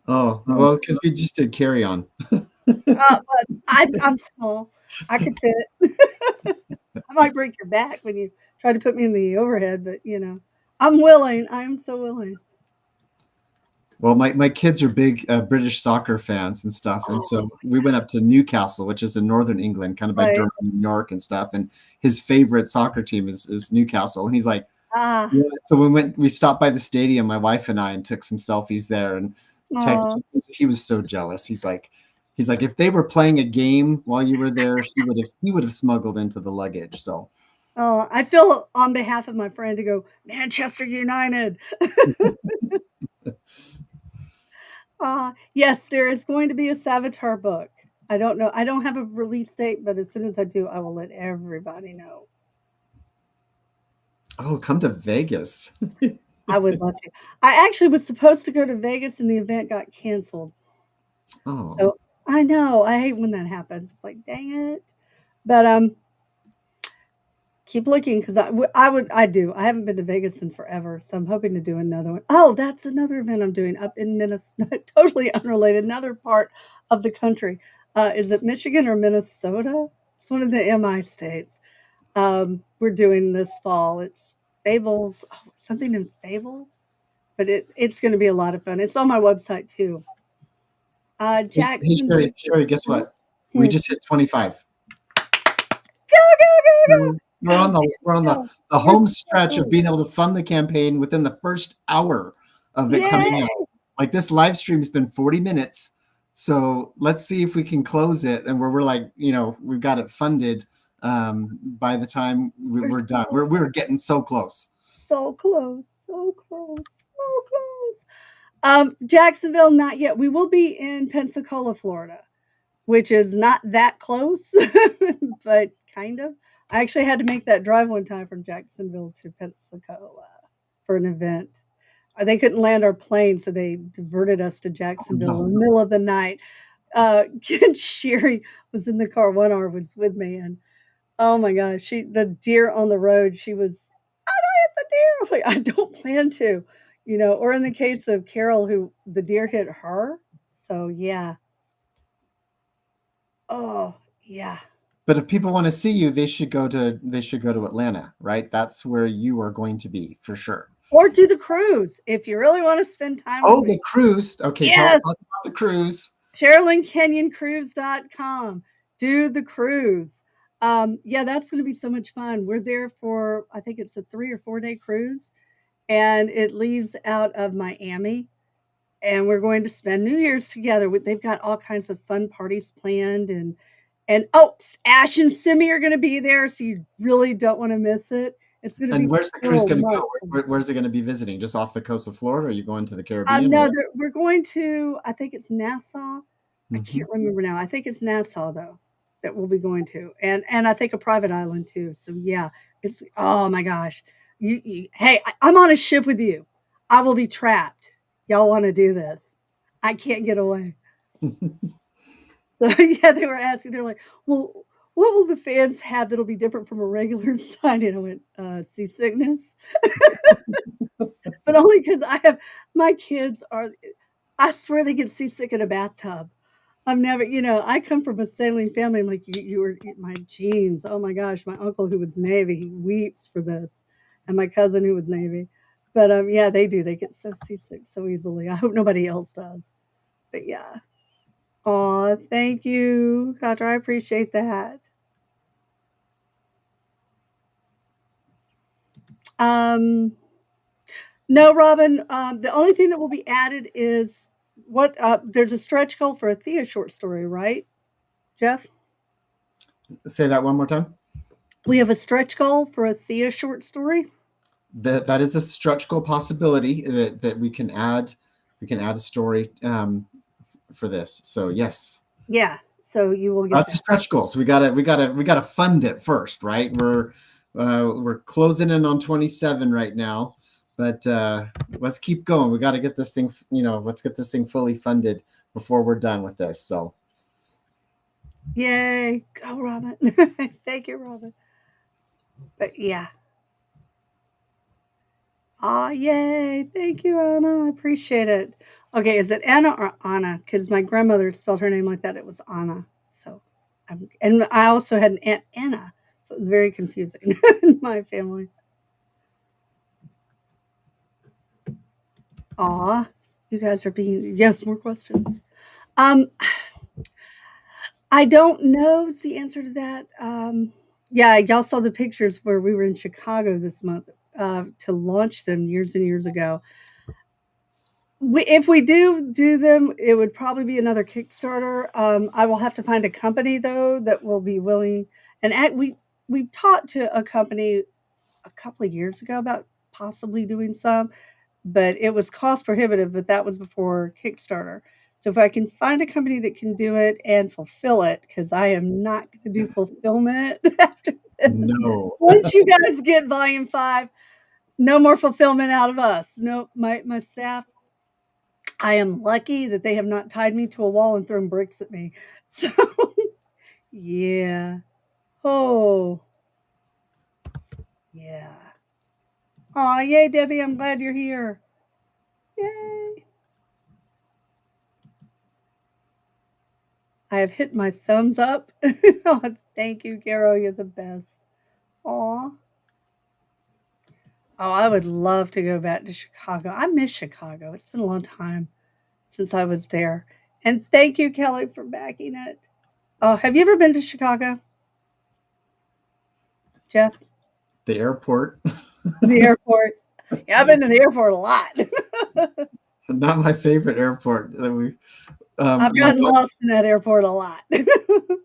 Oh, Oh. well, because we just did Carry On. But I'm small. I could fit. I might break your back when you try to put me in the overhead, but you know, I'm willing. I am so willing. Well, my kids are big British soccer fans and stuff, and Oh, so we went up to Newcastle, which is in northern England, kind of by right. Durham, New York, and stuff. And his favorite soccer team is Newcastle, and he's like, Ah, yeah. So we stopped by the stadium, my wife and I, and took some selfies there, and texted. oh, He was so jealous. He's like, if they were playing a game while you were there, he would have smuggled into the luggage. So, oh. I feel on behalf of my friend to go Manchester United. Yes, there is going to be a Savitar book. I don't know. I don't have a release date, but as soon as I do, I will let everybody know. oh, come to Vegas. I would love to. I actually was supposed to go to Vegas and the event got canceled. Oh, So I know. I hate when that happens. It's like, dang it. But keep looking because I do. I haven't been to Vegas in forever, so I'm hoping to do another one. Oh, that's another event I'm doing up in Minnesota. Totally unrelated. Another part of the country. Is it Michigan or Minnesota? It's one of the MI states. We're doing this fall. It's Fables, something in Fables, but it's going to be a lot of fun. It's on my website too. hey, Jacksonville. Sherry, guess Huh? what? We Hmm. just hit 25. Go go We're on go! the We're home so stretch of close. being able to fund the campaign within the first hour of it Yay! coming out. Like this live stream's been 40 minutes. So let's see if we can close it and where we're like, we've got it funded by the time We're we're done. We're getting so close. so close, so close, so close. Jacksonville, not yet. We will be in Pensacola, Florida, which is not that close, but kind of. I actually had to make that drive one time from Jacksonville to Pensacola. for an event. They couldn't land our plane, so they diverted us to Oh, Jacksonville no. in the middle of the night. Sherry was in the car, one arm was with me, and oh my gosh, the deer on the road, she was, "I don't hit the deer." I was like, "I don't plan to," or in the case of Carol, who the deer hit her. So yeah. Oh, yeah. But if people want to see you, they should go to Atlanta, right? That's where you are going to be for sure. Or do the cruise if you really wanna spend time with Oh, me. the cruise. Okay, Yes, talk about the cruise. SherilynCanyonCruise.com. Do the cruise. Yeah, that's gonna be so much fun. We're there for, I think it's a 3 or 4-day cruise, and it leaves out of Miami, and we're going to spend New Year's together. They've got all kinds of fun parties planned, and oh, Ash and Simi are going to be there, so you really don't want to miss it. It's going to be And where's the cruise so going to much go? fun. Where's it going to be visiting? Just off the coast of Florida? Are you going to the Caribbean? No, Or we're going to, I think it's Nassau. I Mhm. can't remember now. I think it's Nassau though that we'll be going to, and I think a private island too. So yeah, it's, oh my gosh, hey, I'm on a ship with you. I will be trapped. Y'all want to do this? I can't get away. So yeah, they were asking. They're like, "Well, what will the fans have that'll be different from a regular signing?" I went, "Seasickness," but only because I have, my kids are. I swear they get seasick in a bathtub. I've never, I come from a sailing family. I'm like, you were my genes. Oh my gosh, my uncle who was Navy, he weeps for this, and my cousin who was Navy. But yeah, they do. They get so seasick so easily. I hope nobody else does. But yeah. Aw, thank you, Contra. I appreciate that. Um, no, Robin. The only thing that will be added is what there's a stretch goal for a Thea short story, right, Jeff? Say that one more time. We have a stretch goal for a Thea short story. That is a stretch goal possibility that we can add. We can add a story for this. So yes, Yeah, so you will get that's a that. stretch goal. So we gotta fund it first, right? We're closing in on 27 right now, but let's keep going. We got to get this thing, let's get this thing fully funded before we're done with this. So Yay, go, Robin. Thank you, Robin. But yeah. Ah, yay. Thank you, Anna. I appreciate it. Okay, is it Anna or Anna? Because my grandmother spelled her name like that. It was Anna. So, and I also had an Aunt Anna. So it was very confusing in my family. Aw, you guys are being, yes, more questions. Um, I don't know is the answer to that. Yeah, y'all saw the pictures where we were in Chicago this month to launch them years and years ago. If we do them, it would probably be another Kickstarter. I will have to find a company though that will be willing. And we talked to a company a couple of years ago about possibly doing some, but it was cost prohibitive. But that was before Kickstarter. So if I can find a company that can do it and fulfill it, because I am not going to do fulfillment after this. no. Once you guys get Volume 5, no more fulfillment out of us. No, my staff, I am lucky that they have not tied me to a wall and thrown bricks at me. So, yeah. Oh, yeah. Aw, yay, Debbie. I'm glad you're here. Yay. I have hit my thumbs up. Oh, thank you, Carol. You're the best. Aw. Oh, I would love to go back to Chicago. I miss Chicago. It's been a long time since I was there. And thank you, Kelly, for backing it. Oh, have you ever been to Chicago, Jeff? The airport. The airport. Yeah, I've been to the airport a lot. Not my favorite airport. I've My gotten lost in that airport a lot.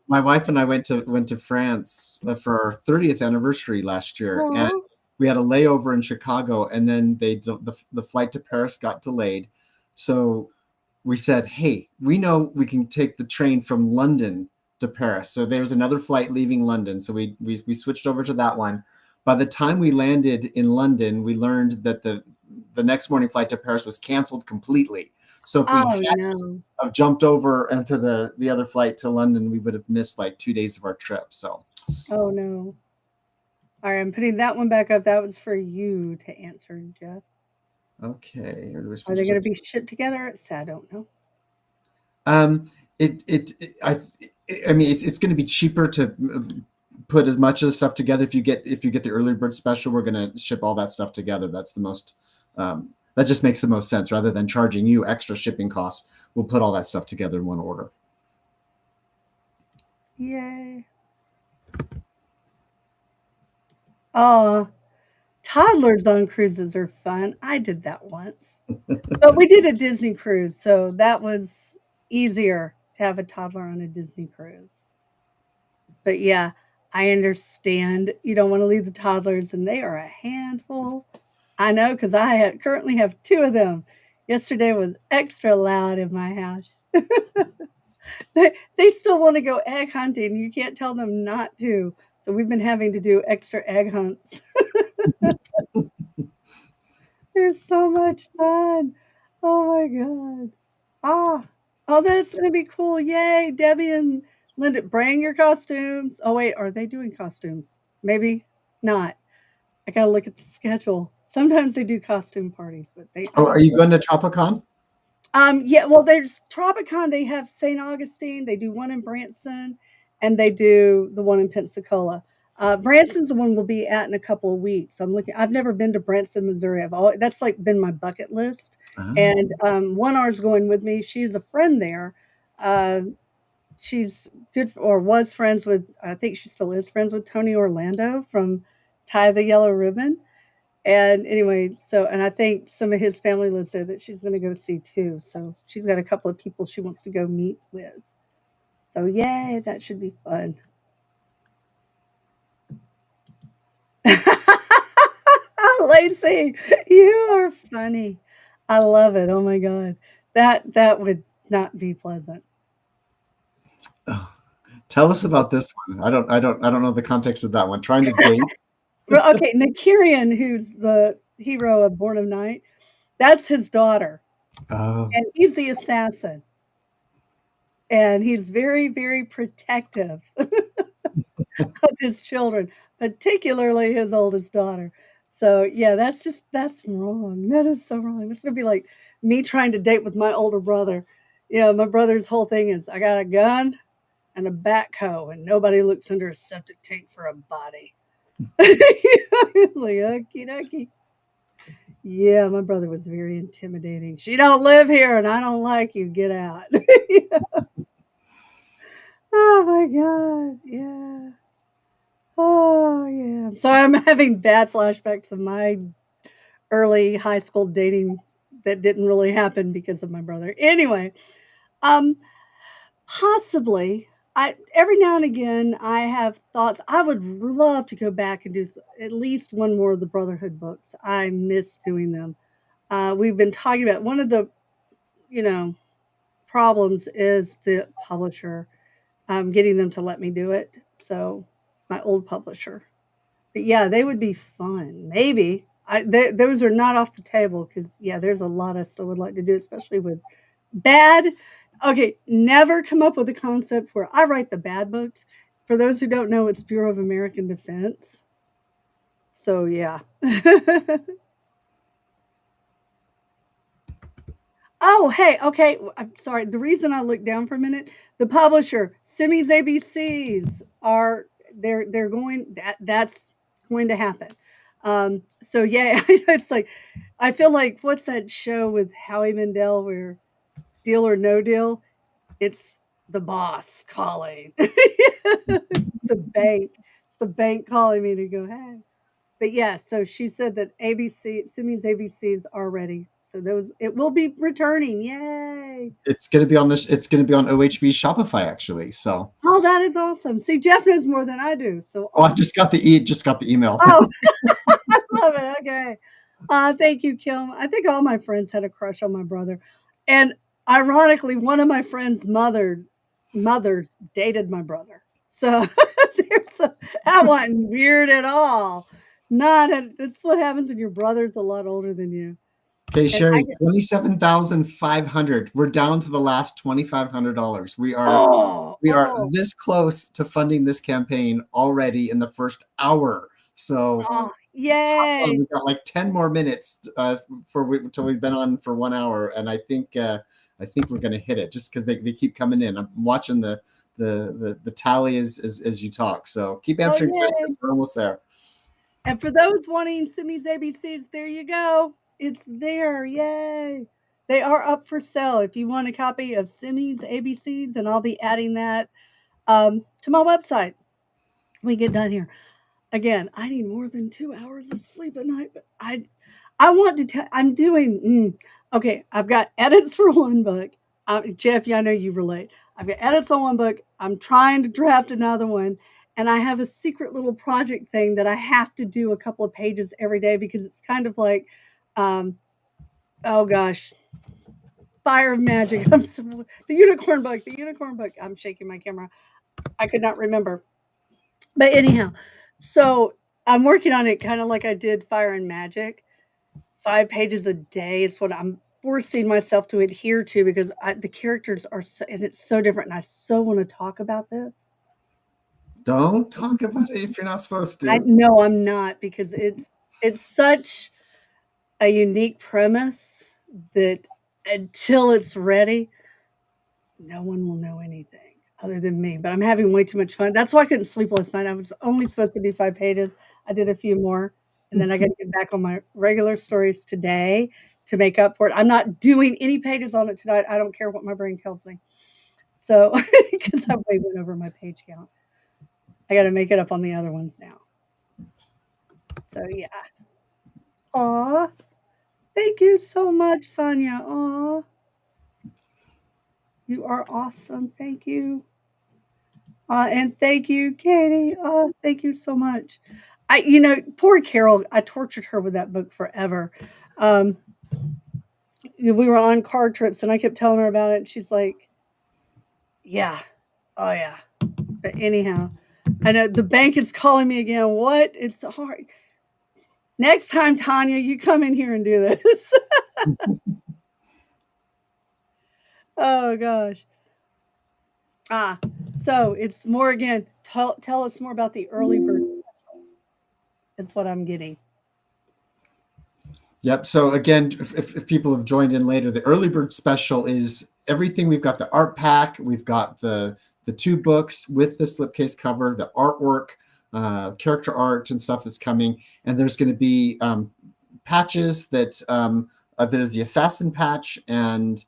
my wife and I went to France for our 30th anniversary last year, and Aw. we had a layover in Chicago, and then the flight to Paris got delayed. So we said, "Hey, we know we can take the train from London to Paris." So there's another flight leaving London, so we switched over to that one. By the time we landed in London, we learned that the next morning flight to Paris was canceled completely. So if we Oh, had no. have jumped over into the other flight to London, we would have missed like 2 days of our trip. So Oh, no. All right, I'm putting that one back up. That was for you to answer, Jeff. okay, Are they going to be shipped together? So I don't know. Um, I mean, it's going to be cheaper to put as much of the stuff together. If you get the early bird special, we're going to ship all that stuff together. That's the most. That just makes the most sense rather than charging you extra shipping costs. We'll put all that stuff together in one order. Yay. Oh, toddlers on cruises are fun. I did that once. But we did a Disney cruise, so that was easier to have a toddler on a Disney cruise. But yeah, I understand you don't want to leave the toddlers, and they are a handful. I know because currently have two of them. Yesterday was extra loud in my house. They still want to go egg hunting. You can't tell them not to. So we've been having to do extra egg hunts. They're so much fun. Oh my god. Ah. Oh, that's gonna be cool. Yay. Debbie and Linda, bring your costumes. Oh wait, are they doing costumes? Maybe not. I gotta look at the schedule. Sometimes they do costume parties, but I Oh, don't are you going to Tropicon? Yeah, well, there's Tropicon, they have St. Augustine, they do one in Branson, and they do the one in Pensacola. Branson's the one we'll be at in a couple of weeks. I've never been to Branson, Missouri. That's like been my bucket list. Oh. And one R's going with me. She's a friend there. Uh, she's good or was friends with, I think she still is friends with Tony Orlando from Tie the Yellow Ribbon. And anyway, and I think some of his family lives there that she's gonna go see too. So she's got a couple of people she wants to go meet with. So yay, that should be fun. Lacey, you are funny. I love it. Oh my god. That would not be pleasant. Oh, tell us about this one. I don't know the context of that one. Trying to date. Well, okay, Nakirian, who's the hero of Born of Night, that's his daughter. Oh, And he's the assassin. And he's very, very protective of his children, particularly his oldest daughter. So yeah, that's wrong. That is so wrong. It's gonna be like me trying to date with my older brother. My brother's whole thing is I got a gun and a backhoe, and nobody looks under a septic tank for a body. It's like okie dokie. Yeah, my brother was very intimidating. She don't live here, and I don't like you. Get out. Oh my god. Yeah. Oh, yeah. So I'm having bad flashbacks of my early high school dating that didn't really happen because of my brother. Anyway, um, possibly. I every now and again I have thoughts. I would love to go back and do at least one more of the Brotherhood books. I miss doing them. We've been talking about one of the you know problems is the publisher getting them to let me do it. So my old publisher. But yeah, they would be fun. Maybe. Those are not off the table because yeah, there's a lot I still would like to do, especially with bad. Okay, never come up with a concept where I write the bad books. For those who don't know, it's Bureau of American Defense. So yeah. Oh, hey, okay. I'm sorry. The reason I looked down for a minute, the publisher, Simi's ABCs are they're going that's going to happen. So yeah, it's like I feel like what's that show with Howie Mandel where Deal or No Deal? It's the boss calling. The bank. It's the bank calling me to go, hey. But yeah, so she said that ABC, Simi's ABCs are ready. So those it will be returning. Yay. it's going to be on this. It's going to be on OHB Shopify actually. So, Oh, that is awesome. See, Jeff knows more than I do. So oh, I awesome. just got the email. Oh, I love it. Okay. Thank you, Kim. I think all my friends had a crush on my brother. And ironically, one of my friends' mothers dated my brother. So that wasn't weird at all. That's what happens when your brother's a lot older than you. Okay, And I Sherry, get 27,500. We're down to the last $2,500. oh, We are oh, this close to funding this campaign already in the first hour. So oh, yay. we've got like 10 more minutes until we've been on for 1 hour, and I think we're gonna hit it just because they keep coming in. I'm watching the tally as you talk. So keep Oh, answering questions. yay. We're almost there. And for those wanting Simi's ABCs, there you go. It's there. Yay. They are up for sale. If you want a copy of Simi's ABCs, and I'll be adding that to my website when we get done here. Again, I need more than 2 hours of sleep at night, but I want to tell. I'm doing okay. I've got edits for one book. Jeff, yeah, I know you relate. I've got edits on one book. I'm trying to draft another one, and I have a secret little project thing that I have to do a couple of pages every day because it's kind of like, um, oh gosh, fire of magic. The unicorn book. The unicorn book. I'm shaking my camera. I could not remember, but anyhow, so I'm working on it kind of like I did Fire and Magic. 5 pages a day. It's what I'm forcing myself to adhere to because the characters are so, and it's so different, and I so want to talk about this. Don't talk about it if you're not supposed I to. no, I'm not because it's such a unique premise that until it's ready, no one will know anything other than me. But I'm having way too much fun. That's why I couldn't sleep last night. I was only supposed to do 5 pages. I did a few more, and then I got to get back on my regular stories today to make up for it. I'm not doing any pages on it tonight. I don't care what my brain tells me. So, because I way went over my page count, I got to make it up on the other ones now. So yeah. Aw, thank you so much, Sonia. Aw, you are awesome. Thank you. And thank you, Katie. Oh, thank you so much. Poor Carol, I tortured her with that book forever. Um, we were on car trips and I kept telling her about it. And she's like, yeah, oh yeah. But anyhow, I know the bank is calling me again. What? It's hard. Next time, Tanya, you come in here and do this. Oh gosh. Ah, so it's more again. Tell us more about the early bird. Is what I'm getting. Yep. So again, if people have joined in later, the early bird special is everything. We've got the art pack, we've got the 2 books with the slipcase cover, the artwork, character art and stuff that's coming, and there's going to be patches that there's the assassin patch and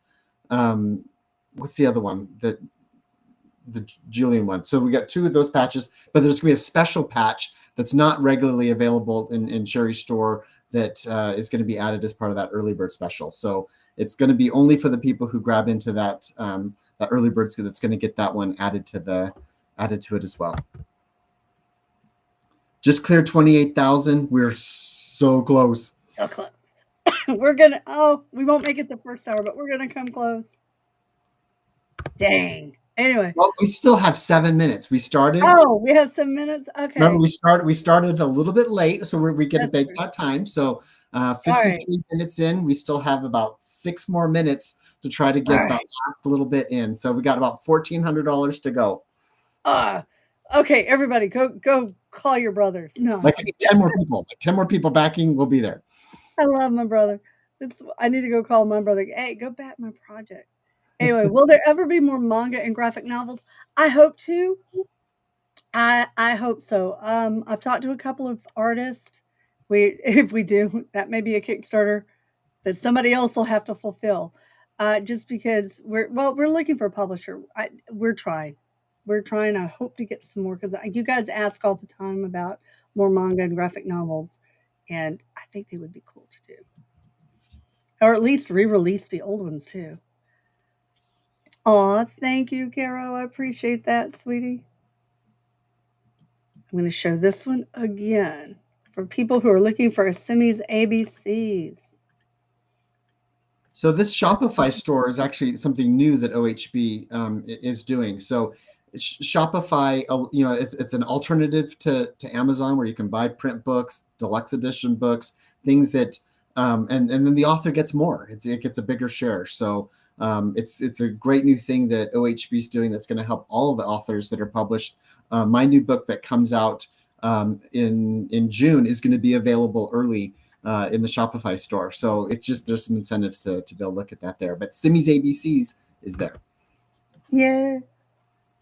what's the other one that the Julian one. So we got 2 of those patches, but there's going to be a special patch that's not regularly available in Sherry's store that is going to be added as part of that early bird special. So it's going to be only for the people who grab into that early bird that's going to get that one added to it as well. Just cleared 28,000. We're so close. So close. We're gonna. Oh, we won't make it the first hour, but we're gonna come close. Dang. Anyway. Well, we still have 7 minutes. We started. Oh, we have some minutes. Remember, Okay, we started a little bit late, so we get to that's bake true. that time. So All right. 53 minutes in, we still have about 6 more minutes to try to All get that right. last little bit in. So we got about $1,400 to go. Uh, okay, everybody, go call your brothers. No, I'm Like kidding. 10 more people, like 10 more people backing, we'll be there. I love my brother. I need to go call my brother. Hey, go back my project. Anyway, will there ever be more manga and graphic novels? I hope to. I hope so. I've talked to a couple of artists. We if we do, that may be a Kickstarter that somebody else will have to fulfill. Just because we're looking for a publisher. We're trying. We're trying. I hope to get some more because you guys ask all the time about more manga and graphic novels, and I think they would be cool to do, or at least re-release the old ones too. Aw, thank you, Carol. I appreciate that, sweetie. I'm going to show this one again for people who are looking for Simi's ABCs. So this Shopify store is actually something new that OHB is doing. So Shopify, it's an alternative to Amazon where you can buy print books, deluxe edition books, things that, and then the author gets more. It gets a bigger share. So it's a great new thing that OHB is doing that's going to help all of the authors that are published. My new book that comes out in June is going to be available early in the Shopify store. So it's just, there's some incentives to be able to look at that there. But Simi's ABCs is there. Yeah.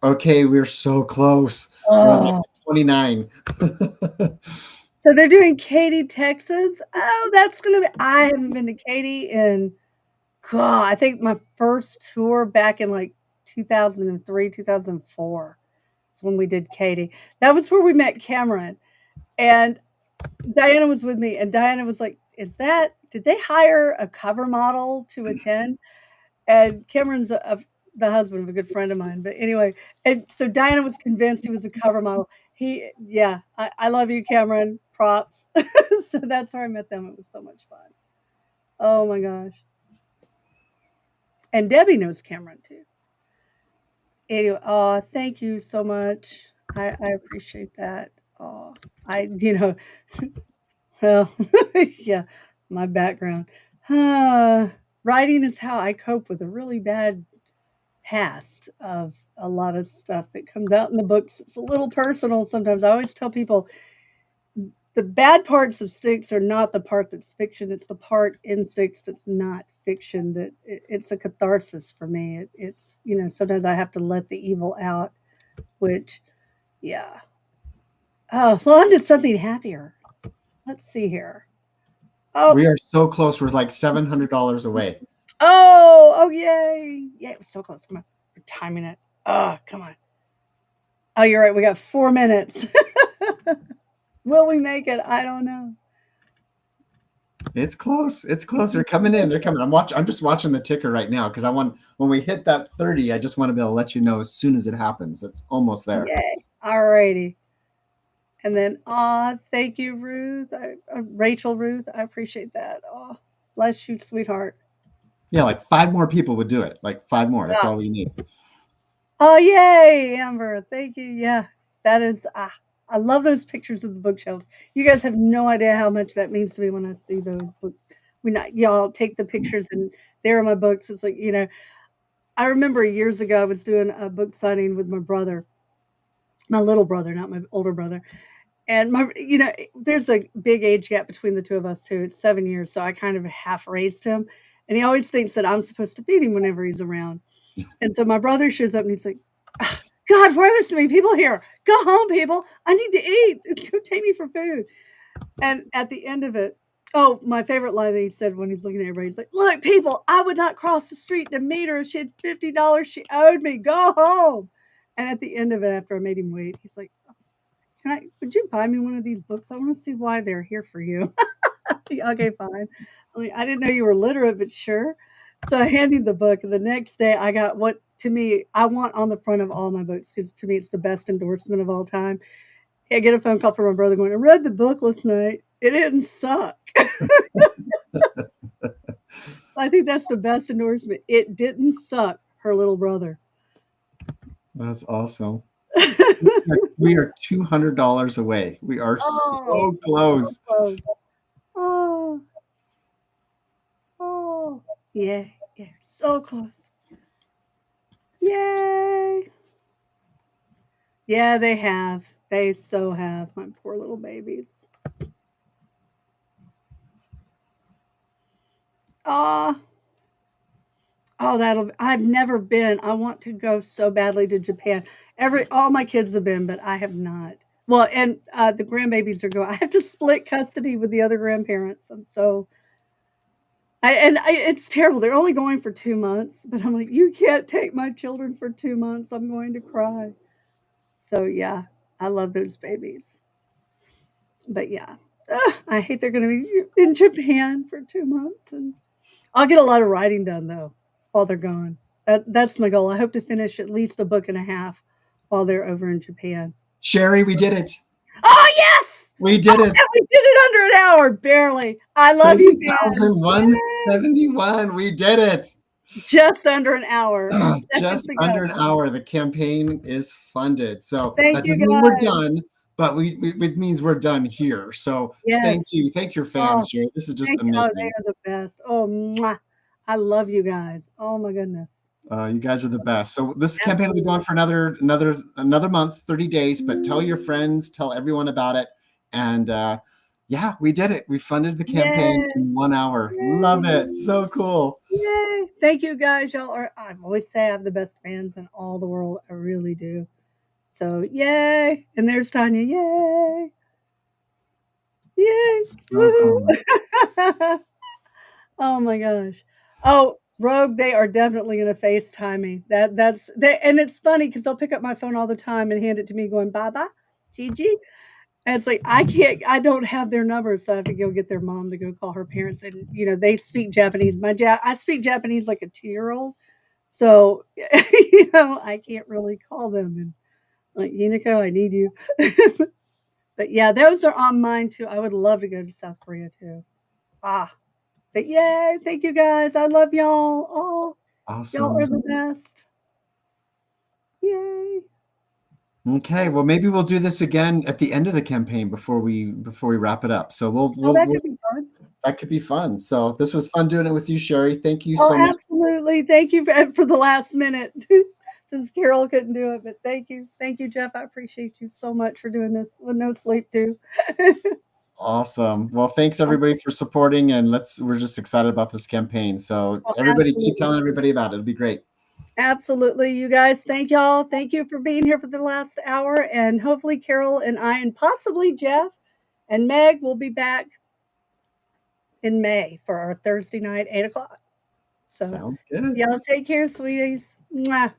Okay, we're so close. We're on Oh. 29. So they're doing Katy, Texas. Oh, that's gonna be. I haven't been to Katy in, God, I think my first tour back in like 2003, 2004. That's when we did Katy. That was where we met Cameron. And Diana was with me, and Diana was like, did they hire a cover model to attend? And Cameron's the husband of a good friend of mine. But anyway, and so Diana was convinced he was a cover model. Yeah, I love you, Cameron. Props. So that's where I met them. It was so much fun. Oh my gosh. And Debbie knows Cameron too. Anyway, oh, thank you so much. I appreciate that. Oh, well, yeah, my background. Uh, Writing is how I cope with a really bad past of a lot of stuff that comes out in the books. It's a little personal sometimes. I always tell people the bad parts of Sticks are not the part that's fiction. It's the part in Sticks that's not fiction. It's a catharsis for me. It's sometimes I have to let the evil out, which yeah. Oh, well, on to something happier. Let's see here. Oh, We are so close. We're like $700 away. oh, yay! Yeah, it was so close. Come on, we're timing it. Oh, come on. Oh, you're right. We got 4 minutes. Will we make it? I don't know. It's close. It's close. They're coming in. They're coming. I'm just watching the ticker right now because I want, when we hit that 30, I just want to be able to let you know as soon as it happens. It's almost there. Yay! Alrighty. And then, thank you, Ruth. Rachel, Ruth. I appreciate that. Oh, bless you, sweetheart. Yeah, like 5 more people would do it. Like 5 more. That's Yeah. all we need. Oh, yay, Amber. Thank you. Yeah, that is. I love those pictures of the bookshelves. You guys have no idea how much that means to me when I see those books. When y'all take the pictures and there are my books. It's like, I remember years ago I was doing a book signing with my brother, my little brother, not my older brother. And there's a big age gap between the two of us too. It's 7 years, so I kind of half raised him, and he always thinks that I'm supposed to feed him whenever he's around. And so my brother shows up and he's like, "Ah, God, why are there so many people here? Go home, people. I need to eat. Go take me for food." And at the end of it, oh, my favorite line that he said when he's looking at everybody, he's like, "Look, people, I would not cross the street to meet her if she had $50 she owed me. Go home." And at the end of it, after I made him wait, he's like, would you buy me one of these books? I want to see why they're here for you. Okay, fine. I didn't know you were literate, but sure. So I handed him the book, and the next day I got what to me I want on the front of all my books because to me it's the best endorsement of all time. I get a phone call from my brother going, "I read the book last night. It didn't suck." I think that's the best endorsement. It didn't suck. Her little brother. That's awesome. We are $200 away. We are Oh, so close. close. Oh, oh, yeah, yeah, so close. Yay! Yeah, they have. They so have. My poor little babies. Ah, oh, I've never been. I want to go so badly to Japan. All my kids have been, but I have not. Well, and the grandbabies are going. I have to split custody with the other grandparents. It's terrible. They're only going for 2 months, but I'm like, you can't take my children for 2 months. I'm going to cry. So yeah, I love those babies. But yeah, I hate they're going to be in Japan for 2 months, and I'll get a lot of writing done though while they're gone. That's my goal. I hope to finish at least a book and a half while they're over in Japan. Sherry, we did it. Oh yes, We did it. we did it under an hour, barely. I love you, Dan. 30,171. We did it. Just under an hour, seconds Just ago. under an hour, the campaign is funded. So Thank that you, doesn't mean we're guys. done, but it means we're done here. So Yes. thank your Oh, fans, Jerry. This is just thank you. Oh, they amazing. are the best. Oh, mwah. I love you guys. Oh my goodness. You guys are the best. So this campaign will be Absolutely. going for another month, 30 days. But tell your friends, tell everyone about it, and yeah, we did it. We funded the campaign Yay. in 1 hour. Love Yay. it. So cool. Yay. Thank you guys. Y'all are, I always say I have the best fans in all the world. I really do. So, yay. And there's Tanya. Yay. Yay. So Woohoo. cool. Oh my gosh. Oh, Rogue, they are definitely gonna FaceTime me. That's they, and it's funny because they'll pick up my phone all the time and hand it to me going, Baba, Gigi. And it's like I don't have their number, so I have to go get their mom to go call her parents. And they speak Japanese. I speak Japanese like a 2-year-old. So I can't really call them and like Hinako, I need you. But yeah, those are on mine too. I would love to go to South Korea too. Ah, but yay, thank you guys. I love y'all. Oh, y'all are Awesome. the best. Yay. Okay, well maybe we'll do this again at the end of the campaign before we wrap it up. So Oh, that could be fun. that could be fun. So this was fun doing it with you, Sherry. Thank you Oh, so much. absolutely. Thank you for the last minute since Carol couldn't do it. But thank you. Thank you, Jeff. I appreciate you so much for doing this with no sleep, too. Awesome. Well, thanks everybody for supporting, and we're just excited about this campaign. So Oh, everybody keep absolutely. telling everybody about it. It'll be great. Absolutely. You guys, thank y'all. Thank you for being here for the last hour. And hopefully, Carol and I, and possibly Jeff and Meg will be back in May for our Thursday night, 8 o'clock. So, Sounds good. y'all take care, sweeties. Mwah.